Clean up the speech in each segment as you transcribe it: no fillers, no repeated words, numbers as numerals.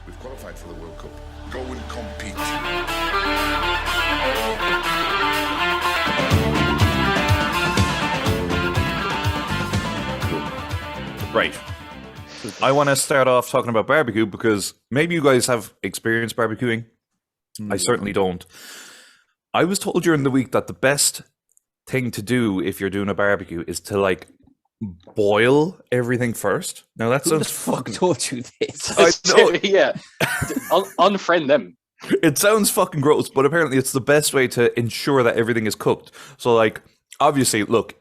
We've qualified for the World Cup. Go and compete. Right. I want to start off talking about barbecue because maybe you guys have experienced barbecuing. I certainly don't. I was told during the week that the best thing to do if you're doing a barbecue is to like boil everything first. Now that Who sounds the fuck told you this? I know. Yeah. Unfriend them. It sounds fucking gross, but apparently it's the best way to ensure that everything is cooked. So like obviously, look,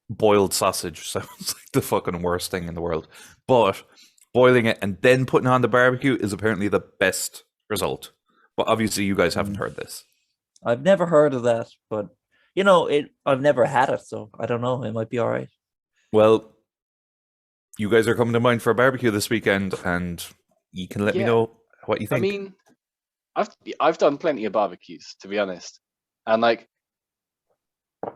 boiled sausage sounds like the fucking worst thing in the world. But boiling it and then putting it on the barbecue is apparently the best result. But obviously you guys haven't heard this. I've never heard of that, but you know, I've never had it, so I don't know. It might be all right. Well, you guys are coming to mind for a barbecue this weekend, and you can let me know what you think. I mean, I've done plenty of barbecues, to be honest, and like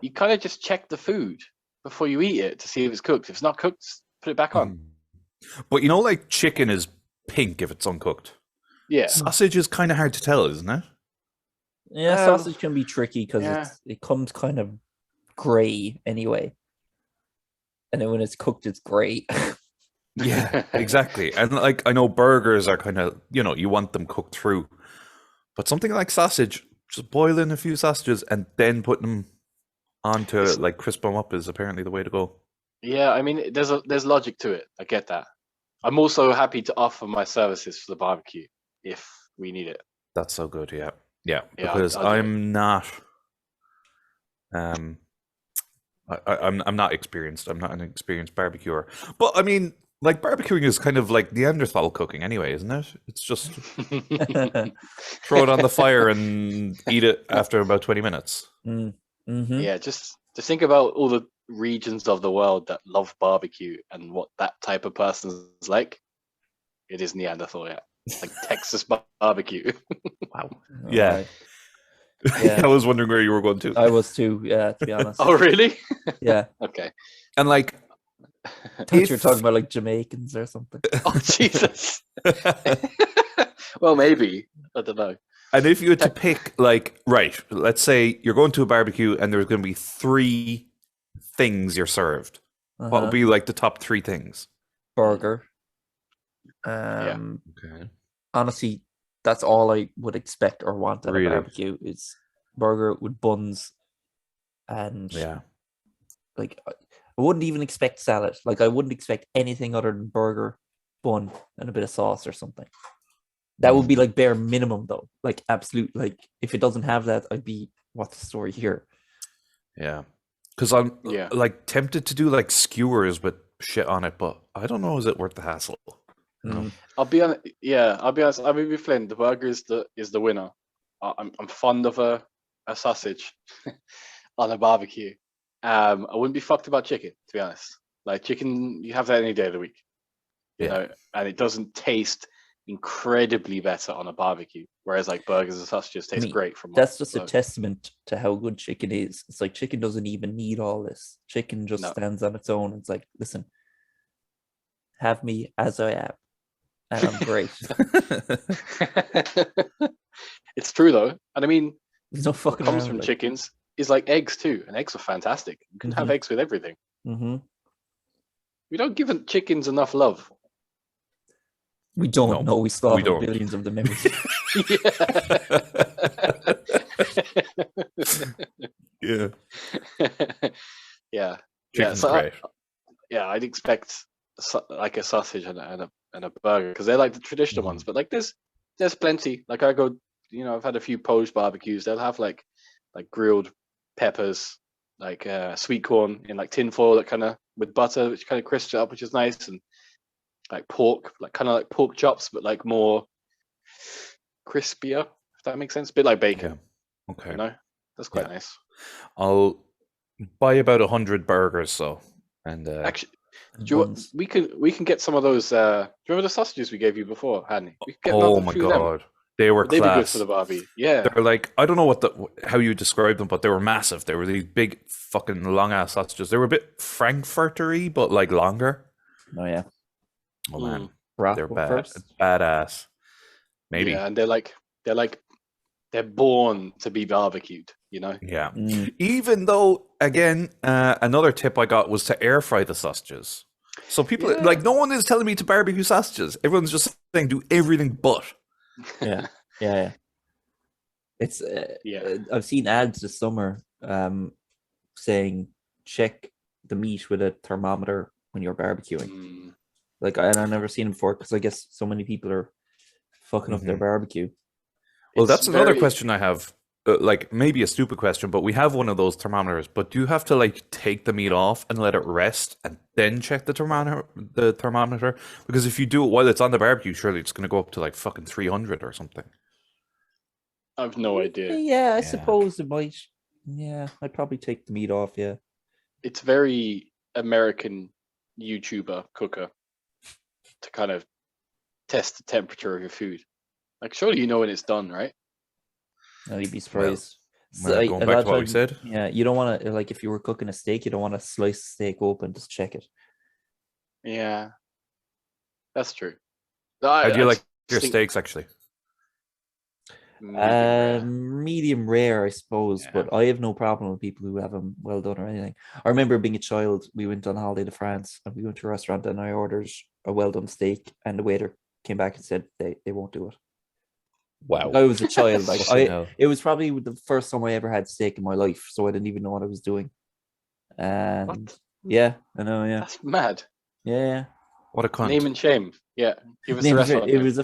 you kind of just check the food before you eat it to see if it's cooked. If it's not cooked, put it back on. But you know, like chicken is pink if it's uncooked. Yeah, Sausage is kind of hard to tell, isn't it? Yeah, sausage can be tricky because yeah. it comes kind of grey anyway, and then when it's cooked, it's grey. Yeah, exactly. And like I know burgers are kind of, you know, you want them cooked through, but something like sausage, just boiling a few sausages and then putting them onto like crisp them up is apparently the way to go. Yeah, I mean, there's logic to it. I get that. I'm also happy to offer my services for the barbecue if we need it. That's so good, yeah. Because I'll I'm not, I'm not experienced. I'm not an experienced barbecuer. But I mean, like barbecuing is kind of like Neanderthal cooking, anyway, isn't it? It's just throw it on the fire and eat it after about 20 minutes. Mm-hmm. Yeah, just think about all the regions of the world that love barbecue and what that type of person is like. It is Neanderthal, yeah. Like Texas barbecue. Wow. Yeah. Right. Yeah. I was wondering where you were going to. I was too, yeah, to be honest. Oh, really? Yeah. Okay. And like, I thought you were talking about like Jamaicans or something. Oh, Jesus. Well, maybe. I don't know. And if you had to pick, like, right, let's say you're going to a barbecue and there's going to be 3 things you're served. What would be like the top 3 things? Burger. Okay. Honestly, that's all I would expect or want at Really? a barbecue is burger with buns, and like I wouldn't even expect salad. Like I wouldn't expect anything other than burger, bun, and a bit of sauce or something. That would be like bare minimum though. Like absolute. Like if it doesn't have that, I'd be what's the story here? Yeah. Because I'm like tempted to do like skewers with shit on it, but I don't know, is it worth the hassle? No. I'll be honest. Yeah, I'll be honest. I mean, with Flynn, the burger is the winner. I'm fond of a sausage on a barbecue. I wouldn't be fucked about chicken, to be honest. Like chicken, you have that any day of the week, you know, and it doesn't taste incredibly better on a barbecue. Whereas like burgers and sausages taste great from. That's just a testament to how good chicken is. It's like chicken doesn't even need all this. Chicken just stands on its own. It's like, listen, have me as I am. And I'm great. It's true though, and I mean, there's no fucking comes from chickens is like eggs too, and eggs are fantastic. You can have eggs with everything. We don't give chickens enough love. We don't know. We slaughter billions of them every Yeah. Yeah. Chicken's So great. I'd expect like a sausage and a burger because they're like the traditional ones. But like there's plenty. Like I go, you know, I've had a few Polish barbecues. They'll have like grilled peppers, like sweet corn in like tin foil that kind of with butter, which kind of crisps it up, which is nice, and like pork, like kind of like pork chops, but like more crispier, if that makes sense. A bit like bacon. Yeah. Okay. You know, that's quite nice. I'll buy about 100 burgers, so and actually. We can get some of those. Do you remember the sausages we gave you before, Hanny? We can get oh my god, they were They'd class. be good for the barbie. Yeah, they're like, I don't know how you describe them, but they were massive. They were these big fucking long ass sausages. They were a bit Frankfurtery, but like longer. Oh yeah. Oh man, Rock they're first. badass. Maybe. Yeah, and they're born to be barbecued, you know? Yeah. Mm. Even though, again, another tip I got was to air fry the sausages. So people, Yeah. like, no one is telling me to barbecue sausages. Everyone's just saying do everything but. Yeah. It's Yeah. I've seen ads this summer saying check the meat with a thermometer when you're barbecuing. Mm. Like, and I've never seen them before because I guess so many people are fucking up their barbecue. Well, It's that's another very- question I have. Like, maybe a stupid question, but we have one of those thermometers. But do you have to, like, take the meat off and let it rest and then check the thermometer? Because if you do it while it's on the barbecue, surely it's going to go up to, like, fucking 300 or something. I've no idea. Yeah, I Yeah. suppose it might. Yeah, I'd probably take the meat off. Yeah. It's very American YouTuber cooker to kind of test the temperature of your food. Like, surely you know when it's done, right? No, you'd be surprised. Well, going back to what we said. Yeah, you don't want to, like, if you were cooking a steak, you don't want to slice the steak open, just check it. Yeah, that's true. How do you like your think steaks, actually? medium rare. Medium rare, I suppose, Yeah. but I have no problem with people who have them well done or anything. I remember being a child, we went on holiday to France and we went to a restaurant and I ordered a well done steak and the waiter came back and said they won't do it. Wow. I was a child, like Fucking hell. it was probably the first time I ever had steak in my life, so I didn't even know what I was doing. And What? yeah, I know, yeah, That's mad. yeah. What a cunt. Name and shame. Yeah, give us the Name of restaurant. it name. was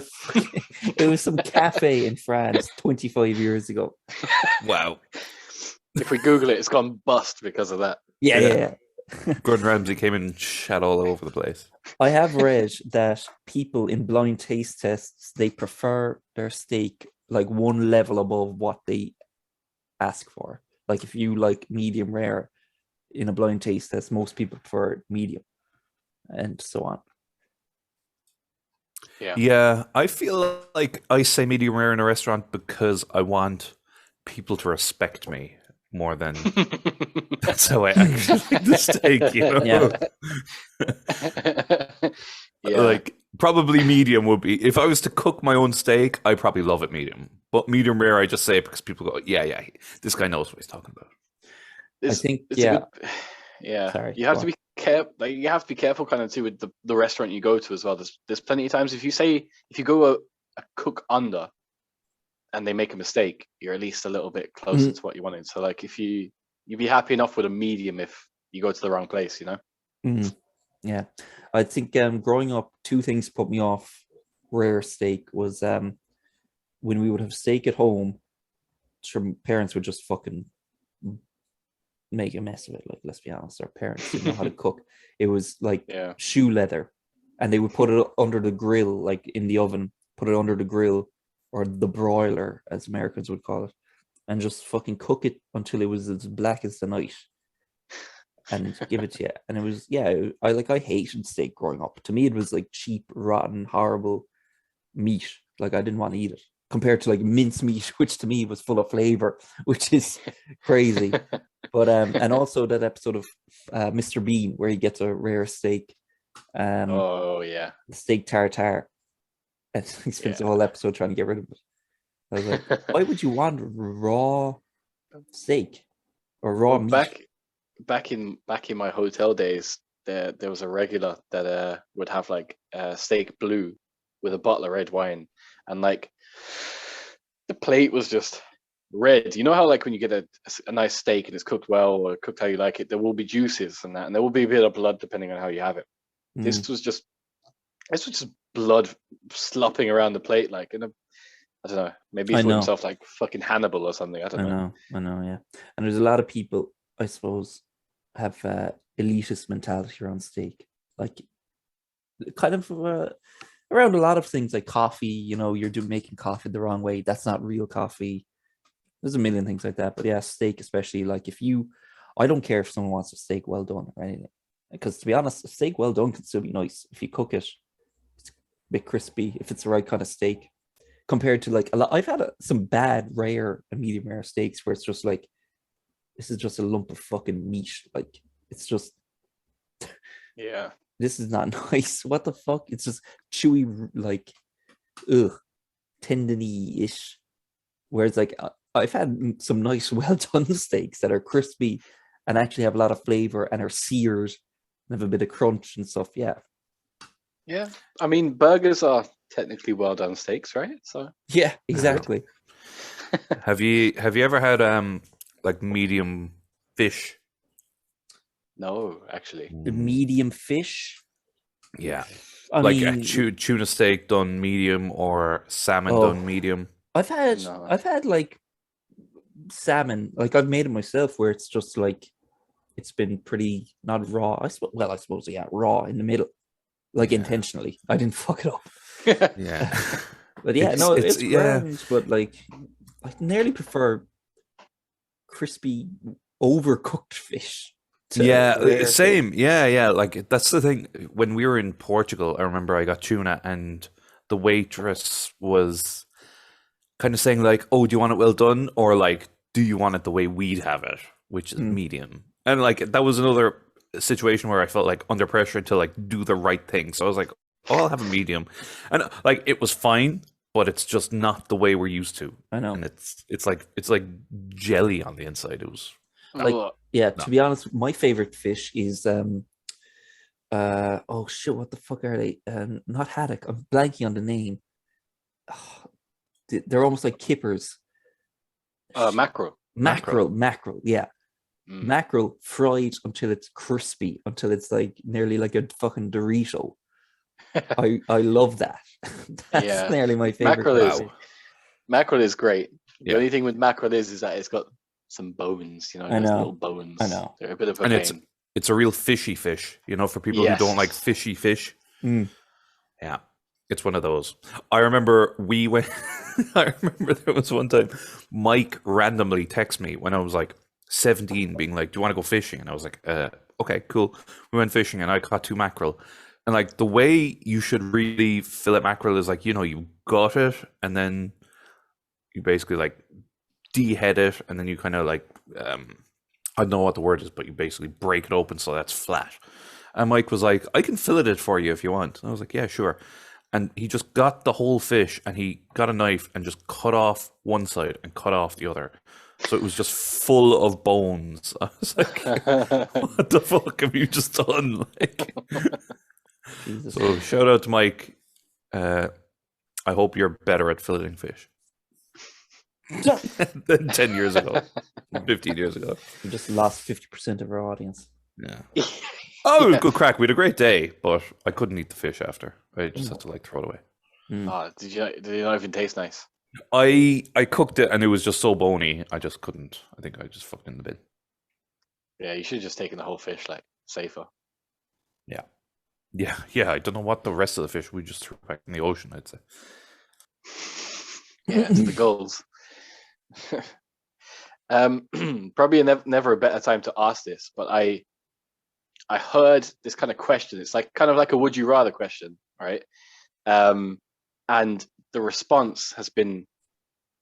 it was some cafe in France 25 years ago. Wow. If we Google it, it's gone bust because of that. Yeah. Gordon Ramsay came in and shat all over the place. I have read that people in blind taste tests, they prefer their steak like one level above what they ask for. Like if you like medium rare in a blind taste test, most people prefer medium and so on. Yeah, I feel like I say medium rare in a restaurant because I want people to respect me more than that's how I actually like the steak, you know? Yeah. Like, probably medium would be, if I was to cook my own steak, I probably love it medium. But medium rare, I just say it because people go, yeah, this guy knows what he's talking about. I think, it's yeah. a good, yeah. Sorry, You have go to be careful. Like, you have to be careful, kind of too, with the restaurant you go to as well. There's plenty of times if you go a cook under, and they make a mistake, you're at least a little bit closer to what you wanted. So, like, if you'd be happy enough with a medium if you go to the wrong place, you know. Yeah, I think growing up, two things put me off rare steak was when we would have steak at home, sure, parents would just fucking make a mess of it. Like, let's be honest, our parents didn't know how to cook. It was like shoe leather, and they would put it under the grill, like in the oven, put it under the grill or the broiler, as Americans would call it, and just fucking cook it until it was as black as the night. And give it to you. And it was, I hated steak growing up. To me, it was like cheap, rotten, horrible meat. Like, I didn't want to eat it. Compared to like mince meat, which to me was full of flavor, which is crazy. But and also that episode of Mr. Bean where he gets a rare steak. Oh yeah, steak tartare. And he spends the whole episode trying to get rid of it. I was like, why would you want raw steak or raw meat? Back in my hotel days, there was a regular that would have like steak blue with a bottle of red wine, and like the plate was just red. You know how like when you get a nice steak and it's cooked well or cooked how you like it, there will be juices and that, and there will be a bit of blood depending on how you have it. This was just blood slopping around the plate, like in a, I don't know, maybe he thought himself like fucking Hannibal or something. I don't know. I know, yeah. And there's a lot of people, I suppose, have elitist mentality around steak, like kind of around a lot of things, like coffee. You know, you're making coffee the wrong way. That's not real coffee. There's a million things like that. But yeah, steak especially. Like I don't care if someone wants a steak well done or anything, because to be honest, a steak well done can still be nice if you cook it. It's a bit crispy if it's the right kind of steak. Compared to like a lot, I've had some bad rare and medium rare steaks where it's just like, this is just a lump of fucking meat. Like, it's just, this is not nice. What the fuck? It's just chewy, like, ugh. tendony-ish. Whereas like I've had some nice well done steaks that are crispy and actually have a lot of flavor and are seared and have a bit of crunch and stuff. Yeah. Yeah, I mean, burgers are technically well done steaks, right? So Yeah, exactly. Have you ever had like medium fish? no, actually, The medium fish. Yeah, I like mean, a tuna steak done medium or salmon Oh. done medium. I've had like salmon, like I've made it myself, where it's just like it's been pretty not raw. I suppose yeah, raw in the middle, like intentionally. I didn't fuck it up. Yeah, But yeah, it's yeah. grand, but like I nearly prefer crispy, overcooked fish. Yeah, rare same. fish. Yeah. Like that's the thing. When we were in Portugal, I remember I got tuna, and the waitress was kind of saying like, "Oh, do you want it well done, or like, do you want it the way we'd have it, which is medium?" And like that was another situation where I felt like under pressure to like do the right thing. So I was like, "Oh, I'll have a medium," and like it was fine, but it's just not the way we're used to. I know. And it's like jelly on the inside. It was Like, Oh, yeah, to be honest, my favorite fish is oh shit, what the fuck are they? Not haddock. I'm blanking on the name. Oh, they're almost like kippers. mackerel. Mackerel, yeah. Mm. Mackerel fried until it's crispy, until it's like nearly like a fucking Dorito. I love that. That's Yeah. nearly my favorite. Mackerel is great. Yeah. The only thing with mackerel is that it's got some bones, I those know. little bones. I know. They're a bit of a And pain. it's a real fishy fish, for people who don't like fishy fish. Yeah, it's one of those. I remember we went. I remember there was one time Mike randomly texted me when I was like 17, being like, "Do you want to go fishing?" And I was like, "Okay, cool." We went fishing, and I caught 2 mackerel. And like the way you should really fillet mackerel is like, you gut it, and then you basically like dehead it, and then you kind of like I don't know what the word is, but you basically break it open so that's flat. And Mike was like, "I can fillet it for you if you want." And I was like, "Yeah, sure." And he just got the whole fish, and he got a knife and just cut off one side and cut off the other. So it was just full of bones. I was like, "What the fuck have you just done?" Like, Jesus. so shout out to Mike. I hope you're better at filleting fish than 10 years ago, 15 years ago. We just lost 50% of our audience. Yeah. Oh, it was good crack. We had a great day, but I couldn't eat the fish after. I just had to like throw it away. Oh, did it not even taste nice? I cooked it and it was just so bony. I just couldn't. I think I just fucked in the bin. Yeah, you should have just taken the whole fish, like safer. Yeah. I don't know what the rest of the fish we just threw back in the ocean, I'd say. Yeah, to the goals. Probably never a better time to ask this, but I heard this kind of question. It's like kind of like a would you rather question, right? And the response has been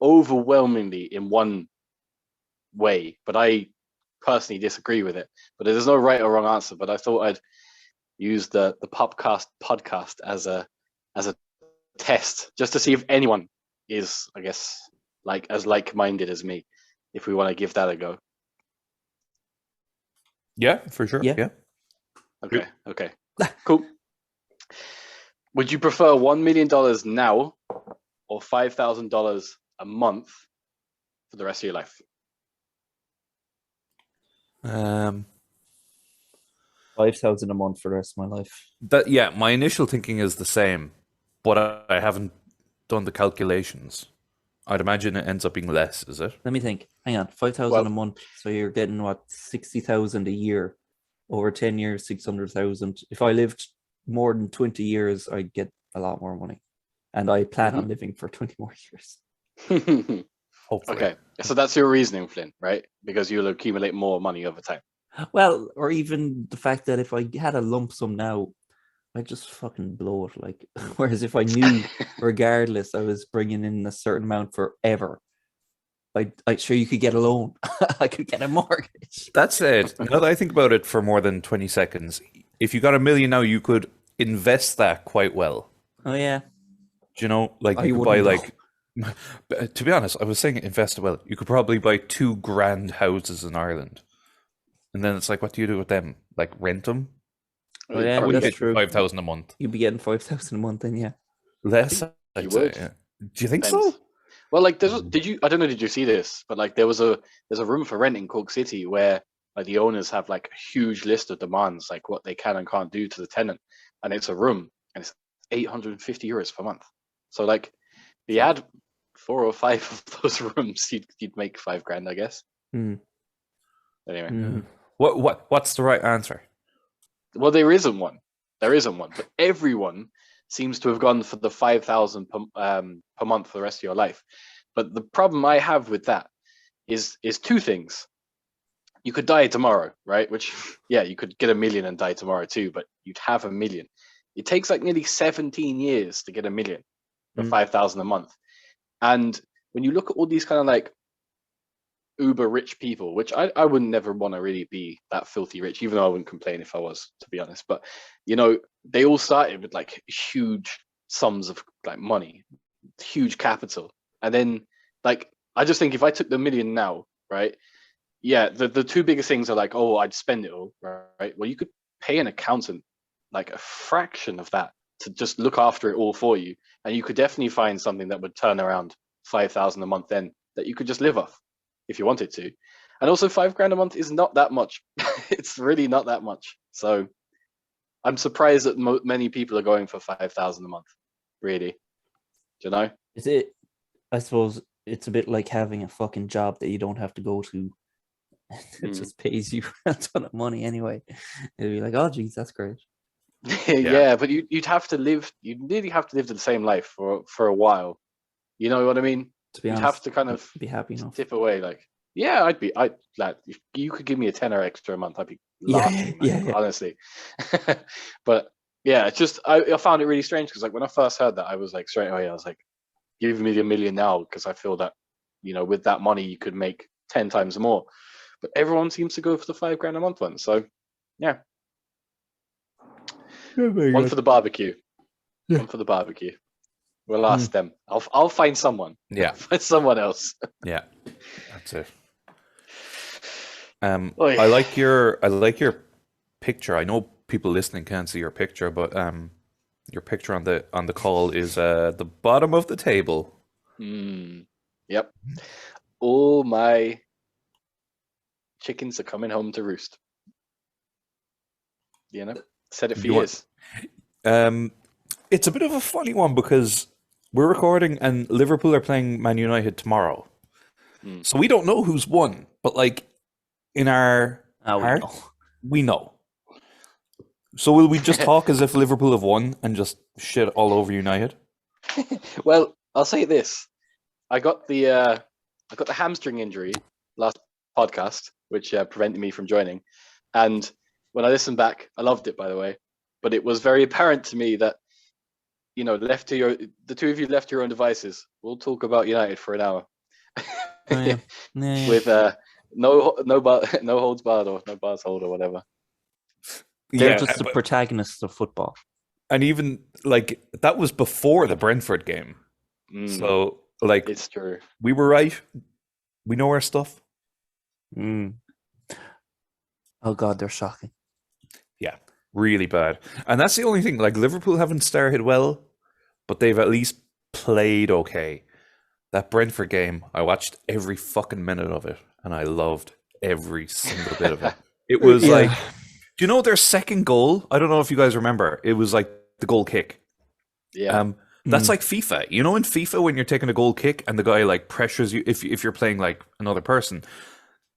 overwhelmingly in one way, but I personally disagree with it. But there's no right or wrong answer. But I thought I'd use the PUPcast podcast as a test, just to see if anyone is, I guess, like as like-minded as me, if we want to give that a go. Yeah, for sure. Yeah. Okay. Cool. Would you prefer $1 million now or $5,000 a month for the rest of your life? 5,000 a month for the rest of my life. My initial thinking is the same, but I haven't done the calculations. I'd imagine it ends up being less, is it? Let me think. Hang on, 5,000 a month. So you're getting what, 60,000 a year over 10 years, 600,000. If I lived more than 20 years, I'd get a lot more money, and I plan on living for 20 more years. Hopefully. Okay, so that's your reasoning, Flynn, right? Because you'll accumulate more money over time. Well, or even the fact that if I had a lump sum now, I'd just fucking blow it. Like, whereas if I knew, regardless, I was bringing in a certain amount forever, I'd sure you could get a loan. I could get a mortgage. That's it. Now that I think about it for more than 20 seconds, if you got $1 million now, you could invest that quite well. Oh yeah. Do you know, like I you could buy wouldn't like To be honest, I was saying invest well. You could probably buy 2 grand houses in Ireland, and then it's like, what do you do with them? Like rent them? Oh yeah, I wouldn't that's get true. 5,000 a month. You'd be getting 5,000 a month, then yeah. Less, You I'd say. would. Yeah. Do you think Depends. so? Well, like, did you? I don't know. Did you see this? But like, there's a room for rent in Cork City where like the owners have like a huge list of demands, like what they can and can't do to the tenant, and it's a room, and it's €850 per month. So like, if you had 4 or 5 of those rooms, you'd make 5 grand, I guess. Mm. Anyway, Mm. What's the right answer? well, there isn't one. There isn't one, but everyone seems to have gone for the 5,000 per month for the rest of your life. But the problem I have with that is 2 things. You could die tomorrow, right? Which, yeah, you could get $1 million and die tomorrow too, but you'd have $1 million. It takes like nearly 17 years to get $1 million for 5,000 a month. And when you look at all these kind of like uber rich people, which I would never want to really be that filthy rich, even though I wouldn't complain if I was, to be honest. But you know, they all started with like huge sums of like money, huge capital, and then like I just think if I took the $1 million now, right? Yeah, the 2 biggest things are like, oh, I'd spend it all, right? Well, you could pay an accountant like a fraction of that to just look after it all for you, and you could definitely find something that would turn around 5,000 a month then that you could just live off if you wanted to. And also 5 grand a month is not that much. It's really not that much. So I'm surprised that many people are going for 5,000 a month. Really, do you know? Is it? I suppose it's a bit like having a fucking job that you don't have to go to. It just pays you a ton of money anyway. It'd be like, oh, geez, that's great. Yeah, but you'd have to live. You'd really have to live the same life for a while. You know what I mean? To be You'd honest, have to kind of be happy enough. tip away. Like, yeah, I'd like if you could give me a tenner extra a month, I'd be laughing. Yeah. Honestly. But yeah, it's just I found it really strange because like when I first heard that, I was like straight away, I was like, give me $1 million now because I feel that with that money you could make 10 times more. But everyone seems to go for the 5 grand a month one. So yeah. One for the barbecue. Yeah. One for the barbecue. We'll ask them. I'll find someone. Yeah. Find someone else. Yeah. That's it. Oy. I like your picture. I know people listening can't see your picture, but your picture on the call is the bottom of the table. Yep. All my chickens are coming home to roost. Said it for years. It's a bit of a funny one because we're recording and Liverpool are playing Man United tomorrow. So we don't know who's won, but like in our heart, we know. So will we just talk as if Liverpool have won and just shit all over United? Well, I'll say this. I got the hamstring injury last podcast, which prevented me from joining. And when I listened back, I loved it, by the way. But it was very apparent to me that, the 2 of you left to your own devices. We'll talk about United for an hour. With no holds barred or no bars hold or whatever. They're just the protagonists of football. And even like that was before the Brentford game. So like it's true. We were right. We know our stuff. Oh God, they're shocking. Yeah, really bad. And that's the only thing. Like Liverpool haven't started well, but they've at least played okay. That Brentford game, I watched every fucking minute of it, and I loved every single bit of it. It was like, do you know their second goal? I don't know if you guys remember. It was like the goal kick. Yeah. That's like FIFA. You know, in FIFA when you're taking a goal kick and the guy like pressures you, if you're playing like another person,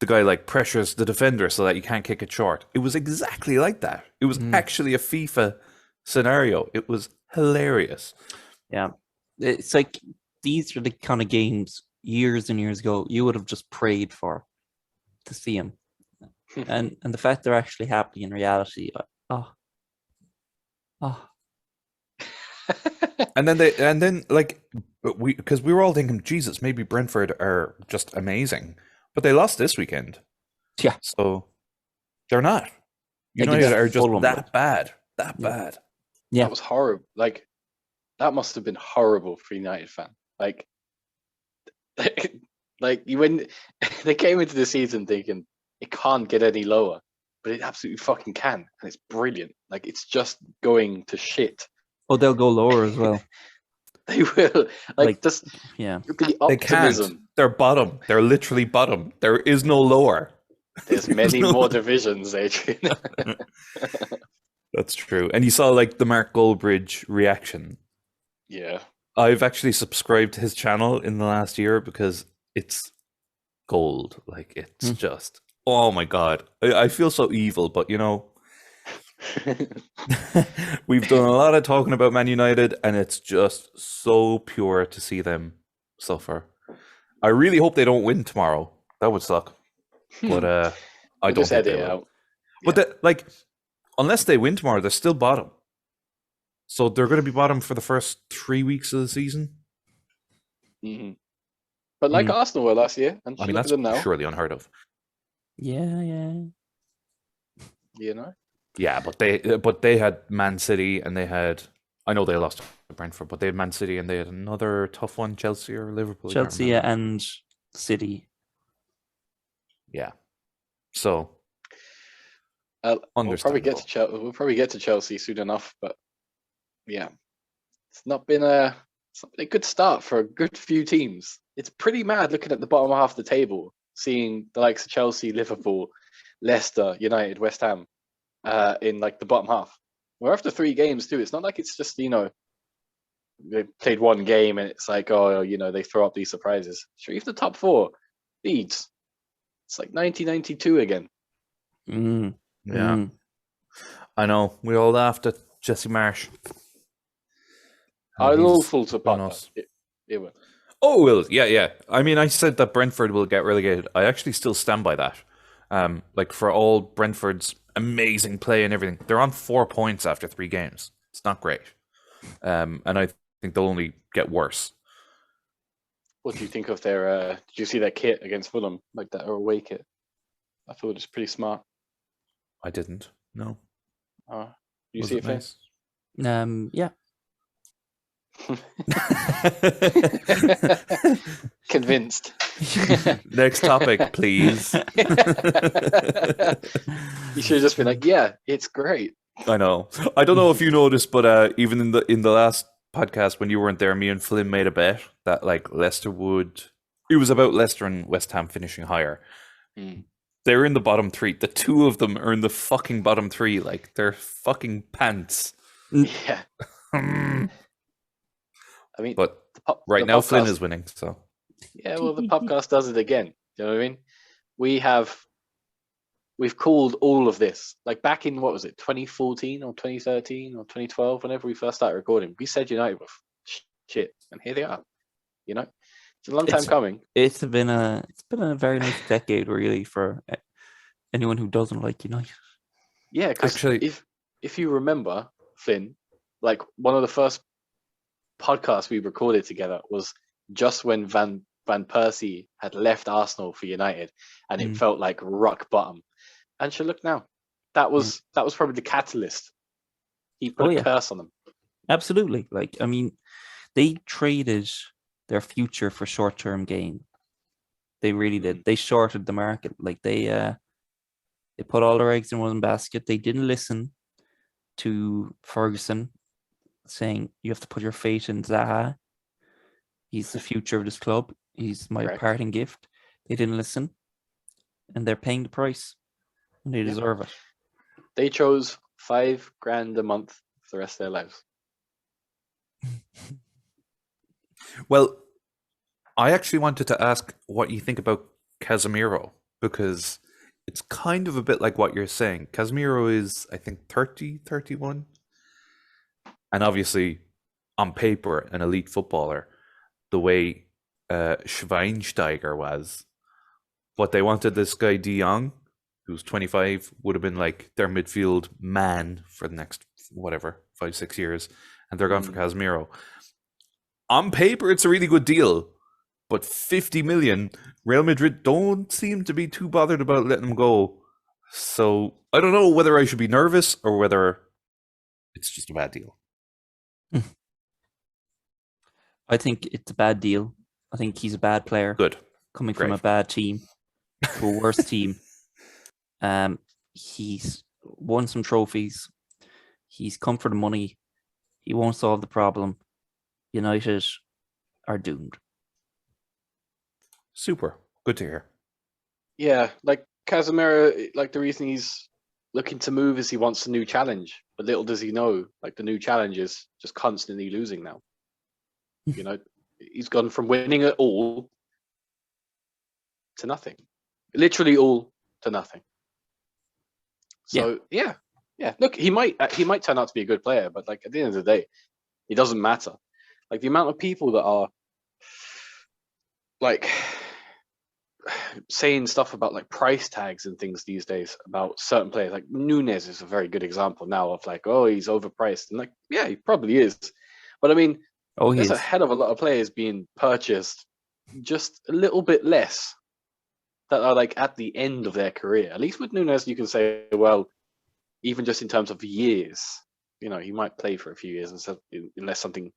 the guy like pressures the defender so that you can't kick it short. It was exactly like that. It was actually a FIFA scenario. It was hilarious. Yeah. It's like these are the kind of games years and years ago you would have just prayed for to see them. and the fact they're actually happening in reality, And then because we were all thinking, Jesus, maybe Brentford are just amazing, but they lost this weekend. Yeah, so they're not. United are just that bad. Bad. Yeah, that was horrible. Like that must have been horrible for United fan. Like Like you when they came into the season thinking it can't get any lower, but it absolutely fucking can, and it's brilliant. Like it's just going to shit. Oh, they'll go lower as well. They will. Like just yeah. the They can't. optimism. They're bottom. They're literally bottom. There is no lower. There's many more divisions, Adrian. That's true. And you saw like the Mark Goldbridge reaction. Yeah. I've actually subscribed to his channel in the last year because it's gold. Like it's just, oh my God. I feel so evil, but you know, we've done a lot of talking about Man United and it's just so pure to see them suffer. I really hope they don't win tomorrow. That would suck. But I don't think they will. But like, unless they win tomorrow, they're still bottom. So they're going to be bottom for the first 3 weeks of the season. Mm-hmm. But like Arsenal were last year, and I mean, look that's at them now. surely unheard of. Yeah. You know. Yeah, but they had Man City and they had. I know they lost to Brentford, but they had Man City and they had another tough one, Chelsea or Liverpool. Chelsea and City. Yeah. So. We'll probably get to Chelsea soon enough, but yeah, it's not been a good start for a good few teams. It's pretty mad looking at the bottom half of the table, seeing the likes of Chelsea, Liverpool, Leicester, United, West Ham, in like the bottom half. We're after 3 games too. It's not like it's just they played one game and it's like they throw up these surprises. Sure, if the top 4 leads, it's like 1992 again. Yeah, I know. We all laughed at Jesse Marsh. I love full to podcast. It will. Oh, it will. Yeah. I mean, I said that Brentford will get relegated. I actually still stand by that. Like for all Brentford's amazing play and everything, they're on 4 points after 3 games. It's not great. And I think they'll only get worse. What do you think of their? Did you see that kit against Fulham, like that away kit? I thought it was pretty smart. I didn't. No. You see it, nice? Yeah. Convinced. Next topic, please. You should have just been like, "Yeah, it's great." I know. I don't know if you noticed, but even in the last podcast when you weren't there, me and Flynn made a bet that like Leicester would. It was about Leicester and West Ham finishing higher. They're in the bottom 3. The 2 of them are in the fucking bottom 3. Like they're fucking pants. Yeah. I mean, but right now Flynn is winning. So yeah, well, the PUPcast does it again. You know what I mean? We've called all of this like back in what was it, 2014 or 2013 or 2012, whenever we first started recording. We said United were shit, and here they are. You know, it's a long time coming. It's been a very nice decade, really, for anyone who doesn't like United. Yeah, because actually, if you remember, Finn, like one of the first podcasts we recorded together was just when Van Persie had left Arsenal for United, and it felt like rock bottom. And look now, that was probably the catalyst. He put a curse on them. Absolutely. Like, I mean, they traded their future for short-term gain. They really did. They shorted the market. Like they put all their eggs in one basket. They didn't listen to Ferguson saying you have to put your faith in Zaha. He's the future of this club. He's my parting gift. They didn't listen, and they're paying the price, and they deserve it. They chose $5,000 a month for the rest of their lives. Well, I actually wanted to ask what you think about Casemiro, because it's kind of a bit like what you're saying. Casemiro is, I think, 30, 31. And obviously, on paper, an elite footballer, the way Schweinsteiger was. But they wanted this guy, De Jong, who's 25, would have been like their midfield man for the next, 5-6 years. And they're gone for Casemiro. On paper, it's a really good deal. But 50 million, Real Madrid don't seem to be too bothered about letting him go. So I don't know whether I should be nervous or whether it's just a bad deal. I think it's a bad deal I think he's a bad player. Good. Coming from a Great. bad team to a worse team. He's won some trophies. He's come for the money. He won't solve the problem. United are doomed. Super. Good to hear. Yeah, like Casemiro, like the reason he's looking to move is he wants a new challenge. But little does he know, like the new challenge is just constantly losing now. He's gone from winning it all to nothing. Literally all to nothing. So yeah. Look, he might turn out to be a good player, but like at the end of the day, it doesn't matter. Like the amount of people that are like saying stuff about like price tags and things these days about certain players. Like Nunes is a very good example now of like, oh, he's overpriced, and like, yeah, he probably is. But I mean, there's a hell of a lot of players being purchased just a little bit less that are like at the end of their career. At least with Nunes, you can say, well, even just in terms of years, he might play for a few years unless something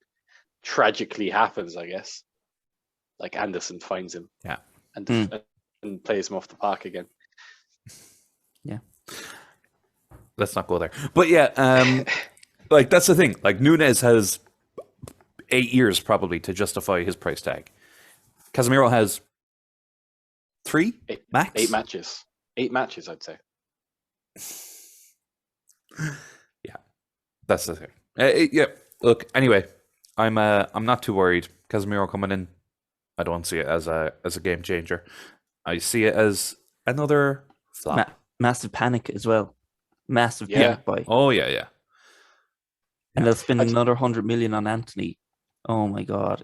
tragically happens, I guess. Like Anderson finds him. Yeah. And plays him off the park again. Yeah. Let's not go there. But yeah, like that's the thing. Like Nunes has 8 years probably to justify his price tag. Casemiro has 3 max. 8 matches. 8 matches, I'd say. Yeah, that's the thing. Yeah. Look. Anyway, I'm not too worried. Casemiro coming in, I don't see it as a game changer. I see it as another flop. Massive panic as well. Massive panic buy. Oh yeah. And they'll spend another 100 million on Anthony. Oh my God,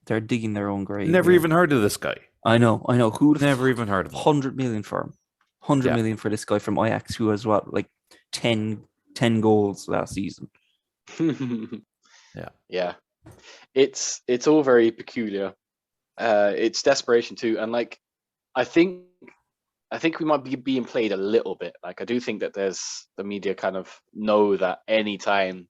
they're digging their own grave. Never even heard of this guy. I know. Who'd never even heard of him? 100 million for him. 100 million for this guy from Ajax who has like 10 goals last season. Yeah. It's all very peculiar. It's desperation too, and like I think we might be being played a little bit. Like I do think that there's the media kind of know that anytime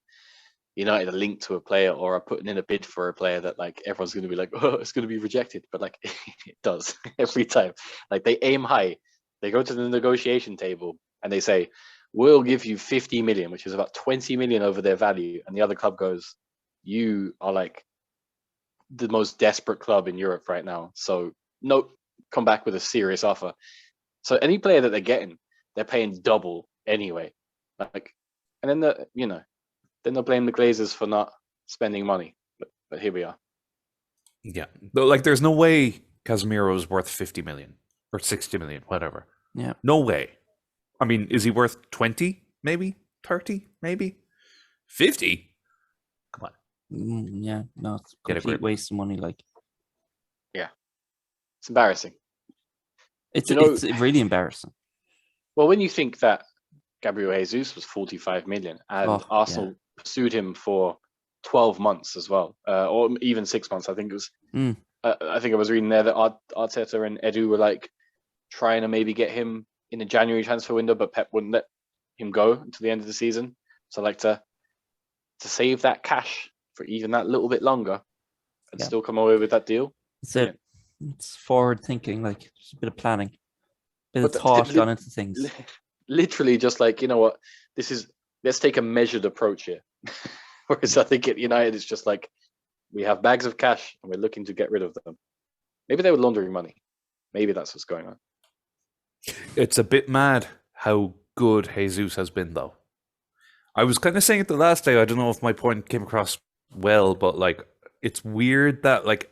United are linked to a player or are putting in a bid for a player, that like everyone's going to be like, oh, it's going to be rejected. But like it does every time. Like they aim high, they go to the negotiation table and they say, we'll give you 50 million, which is about 20 million over their value, and the other club goes, you are like the most desperate club in Europe right now, so no, come back with a serious offer. So any player that they're getting, they're paying double anyway. Like, and then then they'll blame the Glazers for not spending money. But here we are. Yeah, like there's no way Casemiro is worth 50 million or 60 million, whatever. Yeah, no way. I mean, is he worth 20? Maybe 30? Maybe 50? Come on. Yeah, no, it's a complete waste of money. Like, yeah, it's embarrassing. It's really embarrassing. Well, when you think that Gabriel Jesus was 45 million and Arsenal pursued him for 12 months as well, or even 6 months, I think it was. I think I was reading there that Arteta and Edu were like trying to maybe get him in the January transfer window, but Pep wouldn't let him go until the end of the season. So like to save that cash for even that little bit longer and still come away with that deal. It's forward thinking, like just a bit of planning, a bit of thought gone into things. Literally just like, you know what, let's take a measured approach here. Whereas I think at United it's just like, we have bags of cash and we're looking to get rid of them. Maybe they were laundering money. Maybe that's what's going on. It's a bit mad how good Jesus has been, though. I was kind of saying it the last day. I don't know if my point came across well, but like it's weird that like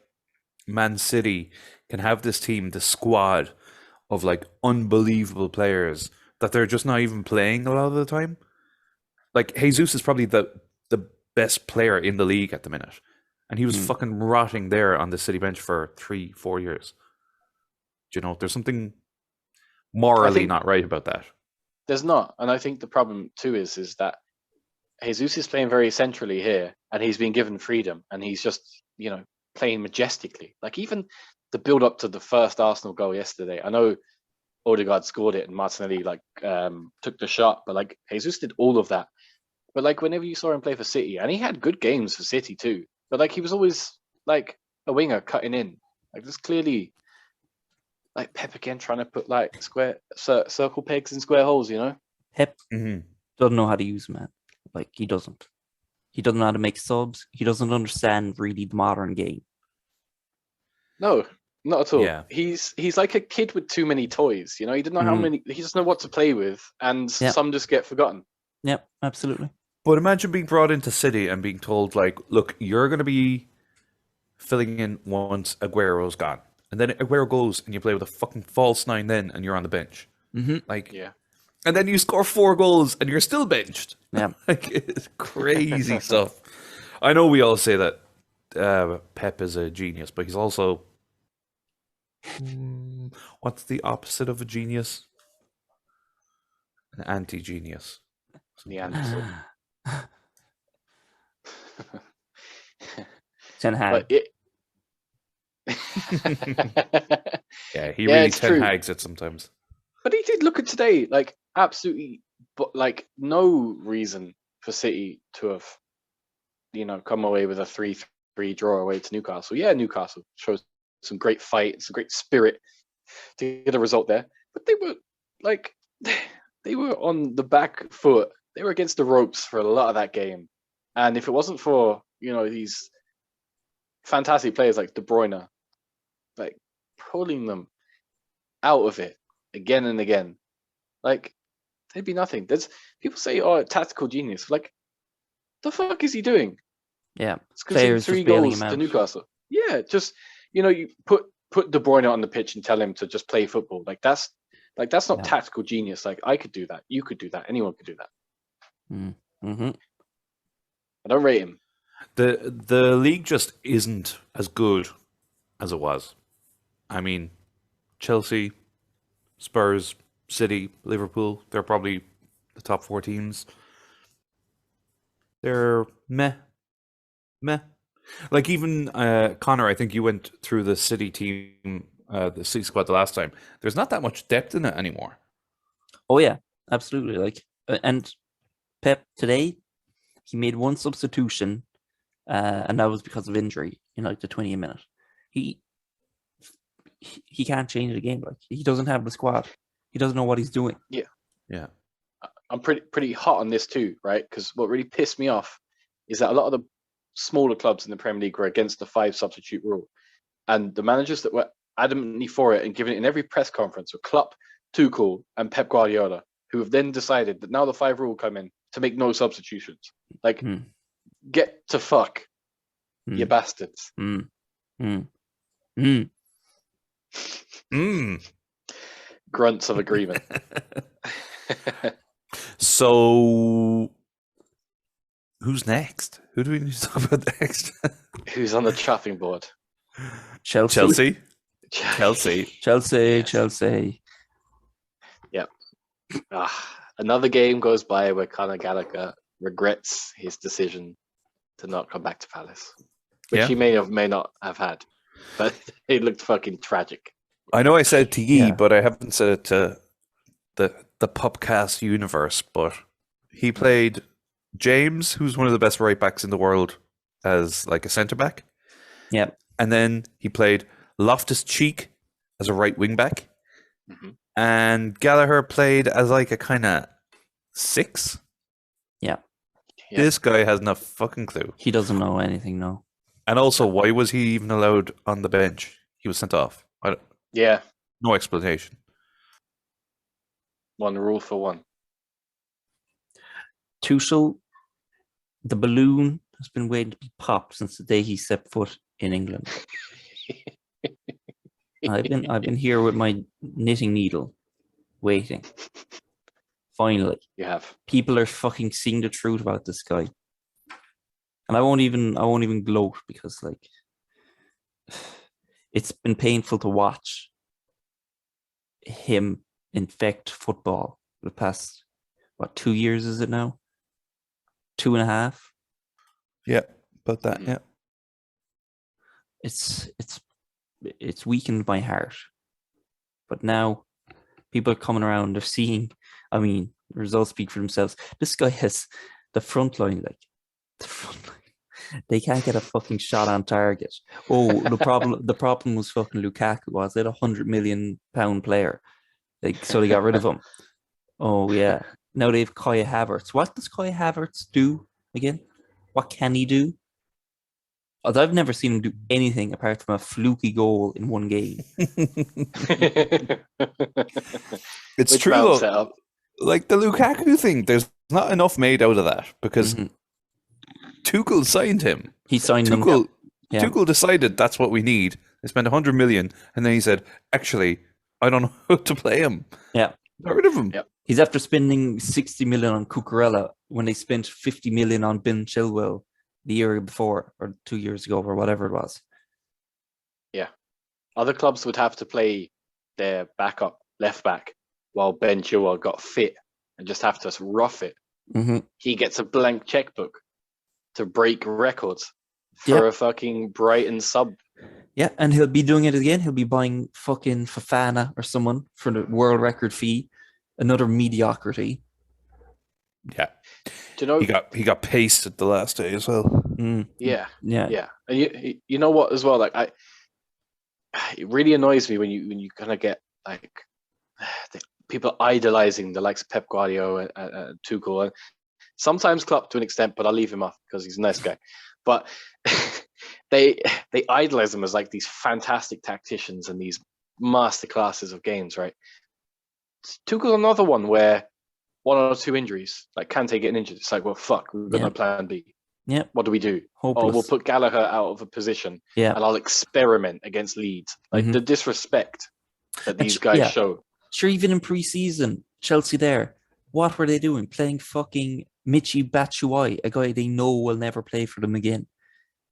Man City can have this team, this squad of like unbelievable players that they're just not even playing a lot of the time. Like Jesus is probably the best player in the league at the minute, and he was fucking rotting there on the City bench for 3-4 years. Do you know, there's something morally not right about that. There's not, and I think the problem too is that Jesus is playing very centrally here, and he's been given freedom, and he's just playing majestically. Like even the build up to the first Arsenal goal yesterday. I know Odegaard scored it and Martinelli took the shot, but like Jesus did all of that. But like whenever you saw him play for City, and he had good games for City too, but like he was always like a winger cutting in. Like there's clearly like Pep again trying to put like circle pegs in square holes, you know? Pep Mhm. doesn't know how to use man. Like he doesn't. He doesn't know how to make subs. He doesn't understand really the modern game. No, not at all. Yeah. He's like a kid with too many toys, you know? He doesn't know how many he doesn't know what to play with, and Yeah. some just get forgotten. Yep, absolutely. But imagine being brought into City and being told, like, look, you're going to be filling in once Aguero's gone. And then Aguero goes and you play with a fucking false nine then and you're on the bench. Mm-hmm. Like, Yeah. and then you score 4 goals and you're still benched. Yeah. Like, it's crazy stuff. I know we all say that Pep is a genius, but he's also... what's the opposite of a genius? An anti-genius. Neanderthal. Ten Hag. But it Yeah, he Yeah, really it's Ten true. Hags it sometimes. But he did look at today, like absolutely, but like no reason for City to have, come away with a 3-3 draw away to Newcastle. Yeah, Newcastle shows some great fight, some great spirit to get a result there. But they were like, they were on the back foot. They were against the ropes for a lot of that game. And if it wasn't for these fantastic players like De Bruyne, like pulling them out of it again and again, like there'd be nothing. There's people say, "Oh, tactical genius." Like, the fuck is he doing? Yeah. It's conceding Players 3 just bailing goals him to out. Newcastle. Yeah, just you put De Bruyne on the pitch and tell him to just play football. Like that's not Yeah. tactical genius. Like I could do that. You could do that. Anyone could do that. Mm-hmm. I don't rate him. The league just isn't as good as it was. I mean, Chelsea, Spurs, City, Liverpool, they're probably the top 4 teams. They're meh. Like even Connor, I think you went through the City team, the City squad the last time. There's not that much depth in it anymore. Oh yeah, absolutely. Like, and Pep today, he made one substitution, and that was because of injury in like the 20th minute. He can't change the game. Like he doesn't have the squad. He doesn't know what he's doing. Yeah. I'm pretty hot on this too, right? Because what really pissed me off is that a lot of the smaller clubs in the Premier League were against the 5 substitute rule, and the managers that were adamantly for it and giving it in every press conference were Klopp, Tuchel, and Pep Guardiola, who have then decided that now the 5 rule come in to make no substitutions. Like, get to fuck, you bastards. Grunts of agreement. So, who's next? Who do we need to talk about next? Who's on the chopping board? Chelsea. Chelsea. Chelsea. Yep. Another game goes by where Conor Gallagher regrets his decision to not come back to Palace, which he may not have had, but it looked fucking tragic. I know I said it to Yi, Yeah. but I haven't said it to the PUPcast universe. But he played James, who's one of the best right backs in the world, as like a centre back. Yep. And then he played Loftus-Cheek as a right wing back. Mm-hmm. And Gallagher played as like a kind of 6. Yeah. This guy has no fucking clue. He doesn't know anything, no. And also, why was he even allowed on the bench? He was sent off. Yeah. No explanation. One rule for one. Tuchel, the balloon has been waiting to be popped since the day he stepped foot in England. I've been here with my knitting needle, waiting. Finally, You have. people are fucking seeing the truth about this guy, and I won't even gloat because like it's been painful to watch him infect football the past 2 years is it now? 2.5. Yeah, about that. Yeah. It's weakened my heart. But now people are coming around, they're seeing, I mean, the results speak for themselves. This guy has the front line, They can't get a fucking shot on target. Oh, the problem was fucking Lukaku. Was it £100 million player? Like, so they got rid of him. Oh yeah. Now they have Kai Havertz. What does Kai Havertz do again? What can he do? Although I've never seen him do anything apart from a fluky goal in one game. It's Which true Mount though. set up? Like the Lukaku thing, there's not enough made out of that because Tuchel signed him. He signed him. Yeah. Tuchel decided that's what we need. They spent 100 million, and then he said, "Actually, I don't know how to play him." Yeah. Got rid of him. Yep. He's after spending 60 million on Cucurella when they spent 50 million on Ben Chilwell the year before or 2 years ago or whatever it was. Yeah. Other clubs would have to play their backup left back while Ben Chilwell got fit and just have to rough it. Mm-hmm. He gets a blank checkbook to break records for a fucking Brighton sub. Yeah, and he'll be doing it again. He'll be buying fucking Fofana or someone for the world record fee. Another mediocrity. Yeah. Do you know he got pasted the last day as well? Yeah. Yeah. And you know what as well? Like it really annoys me when you kind of get like people idolizing the likes of Pep Guardiola and Tuchel. And sometimes Klopp to an extent, but I'll leave him off because he's a nice guy. But they idolize them as like these fantastic tacticians and these master classes of games, right? Tuchel another one where 1 or 2 injuries, like Kante getting injured. It's like, well, fuck, we've got no plan B. Yeah. What do we do? Hopeless. Oh, we'll put Gallagher out of a position. Yeah. And I'll experiment against Leeds. Like the disrespect that these guys show. Sure, even in pre-season, Chelsea there, what were they doing? Playing fucking Michy Batshuayi, a guy they know will never play for them again.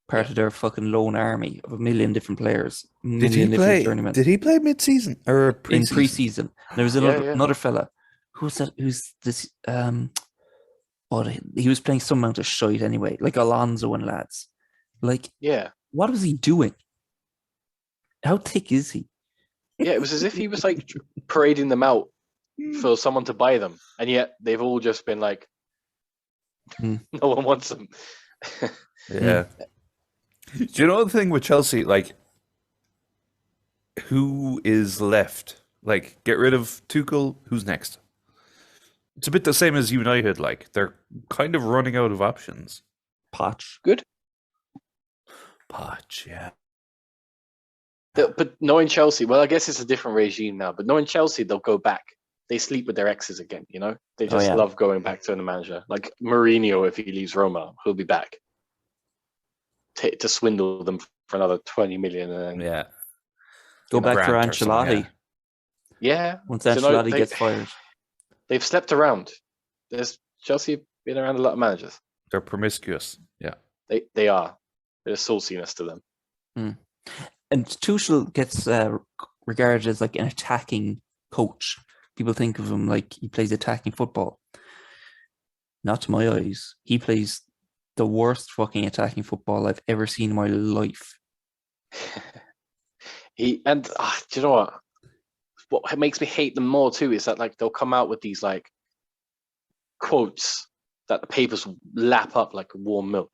Part of their fucking lone army of a million different players. Did he play mid-season or pre-season? In pre-season? There was another fella. Who's that? Who's this? He was playing some amount of shite anyway, like Alonso and lads. Like, what was he doing? How thick is he? Yeah, it was as if he was like parading them out for someone to buy them, and yet they've all just been like, no one wants them. Yeah. Do you know the thing with Chelsea? Like, who is left? Like, get rid of Tuchel. Who's next? It's a bit the same as United. Like, they're kind of running out of options. Poch. Good. Poch, yeah. But knowing Chelsea, well, I guess it's a different regime now. But knowing Chelsea, they'll go back. They sleep with their exes again. You know, they just love going back to the manager. Like Mourinho, if he leaves Roma, he'll be back to swindle them for another 20 million. And then, go back for Ancelotti. Yeah. Once Ancelotti gets fired, they've slept around. There's Chelsea been around a lot of managers. They're promiscuous. Yeah, they are. There's sauciness to them. And Tuchel gets regarded as like an attacking coach. People think of him like he plays attacking football. Not to my eyes. He plays the worst fucking attacking football I've ever seen in my life. Do you know what? What makes me hate them more too is that like they'll come out with these like quotes that the papers lap up like warm milk,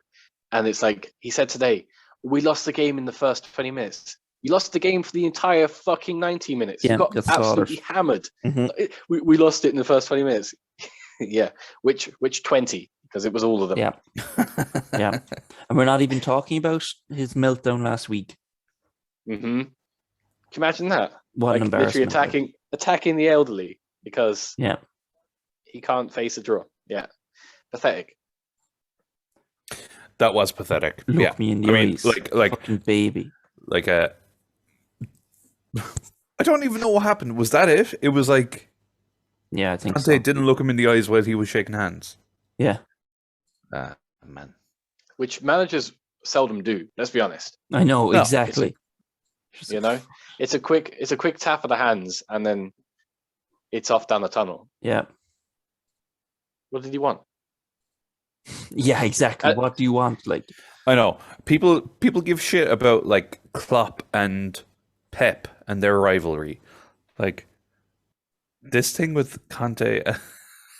and it's like he said today, we lost the game in the first 20 minutes. You lost the game for the entire fucking 90 minutes. You got absolutely hammered. We lost it in the first 20 minutes. Yeah, which 20? Because it was all of them. Yeah. And we're not even talking about his meltdown last week. Can you imagine that? What an embarrassment. Literally attacking the elderly because he can't face a draw. Yeah. Pathetic. That was pathetic. Look me in the eyes. Like fucking baby. Like I don't even know what happened. Was that it? It was like I think Conte didn't look him in the eyes while he was shaking hands. Yeah. Man. Which managers seldom do, let's be honest. I know, exactly. You know? It's a quick tap of the hands and then it's off down the tunnel. Yeah. What did he want? Yeah, exactly. What do you want? Like, I know. People give shit about like Klopp and Pep and their rivalry. Like this thing with Conte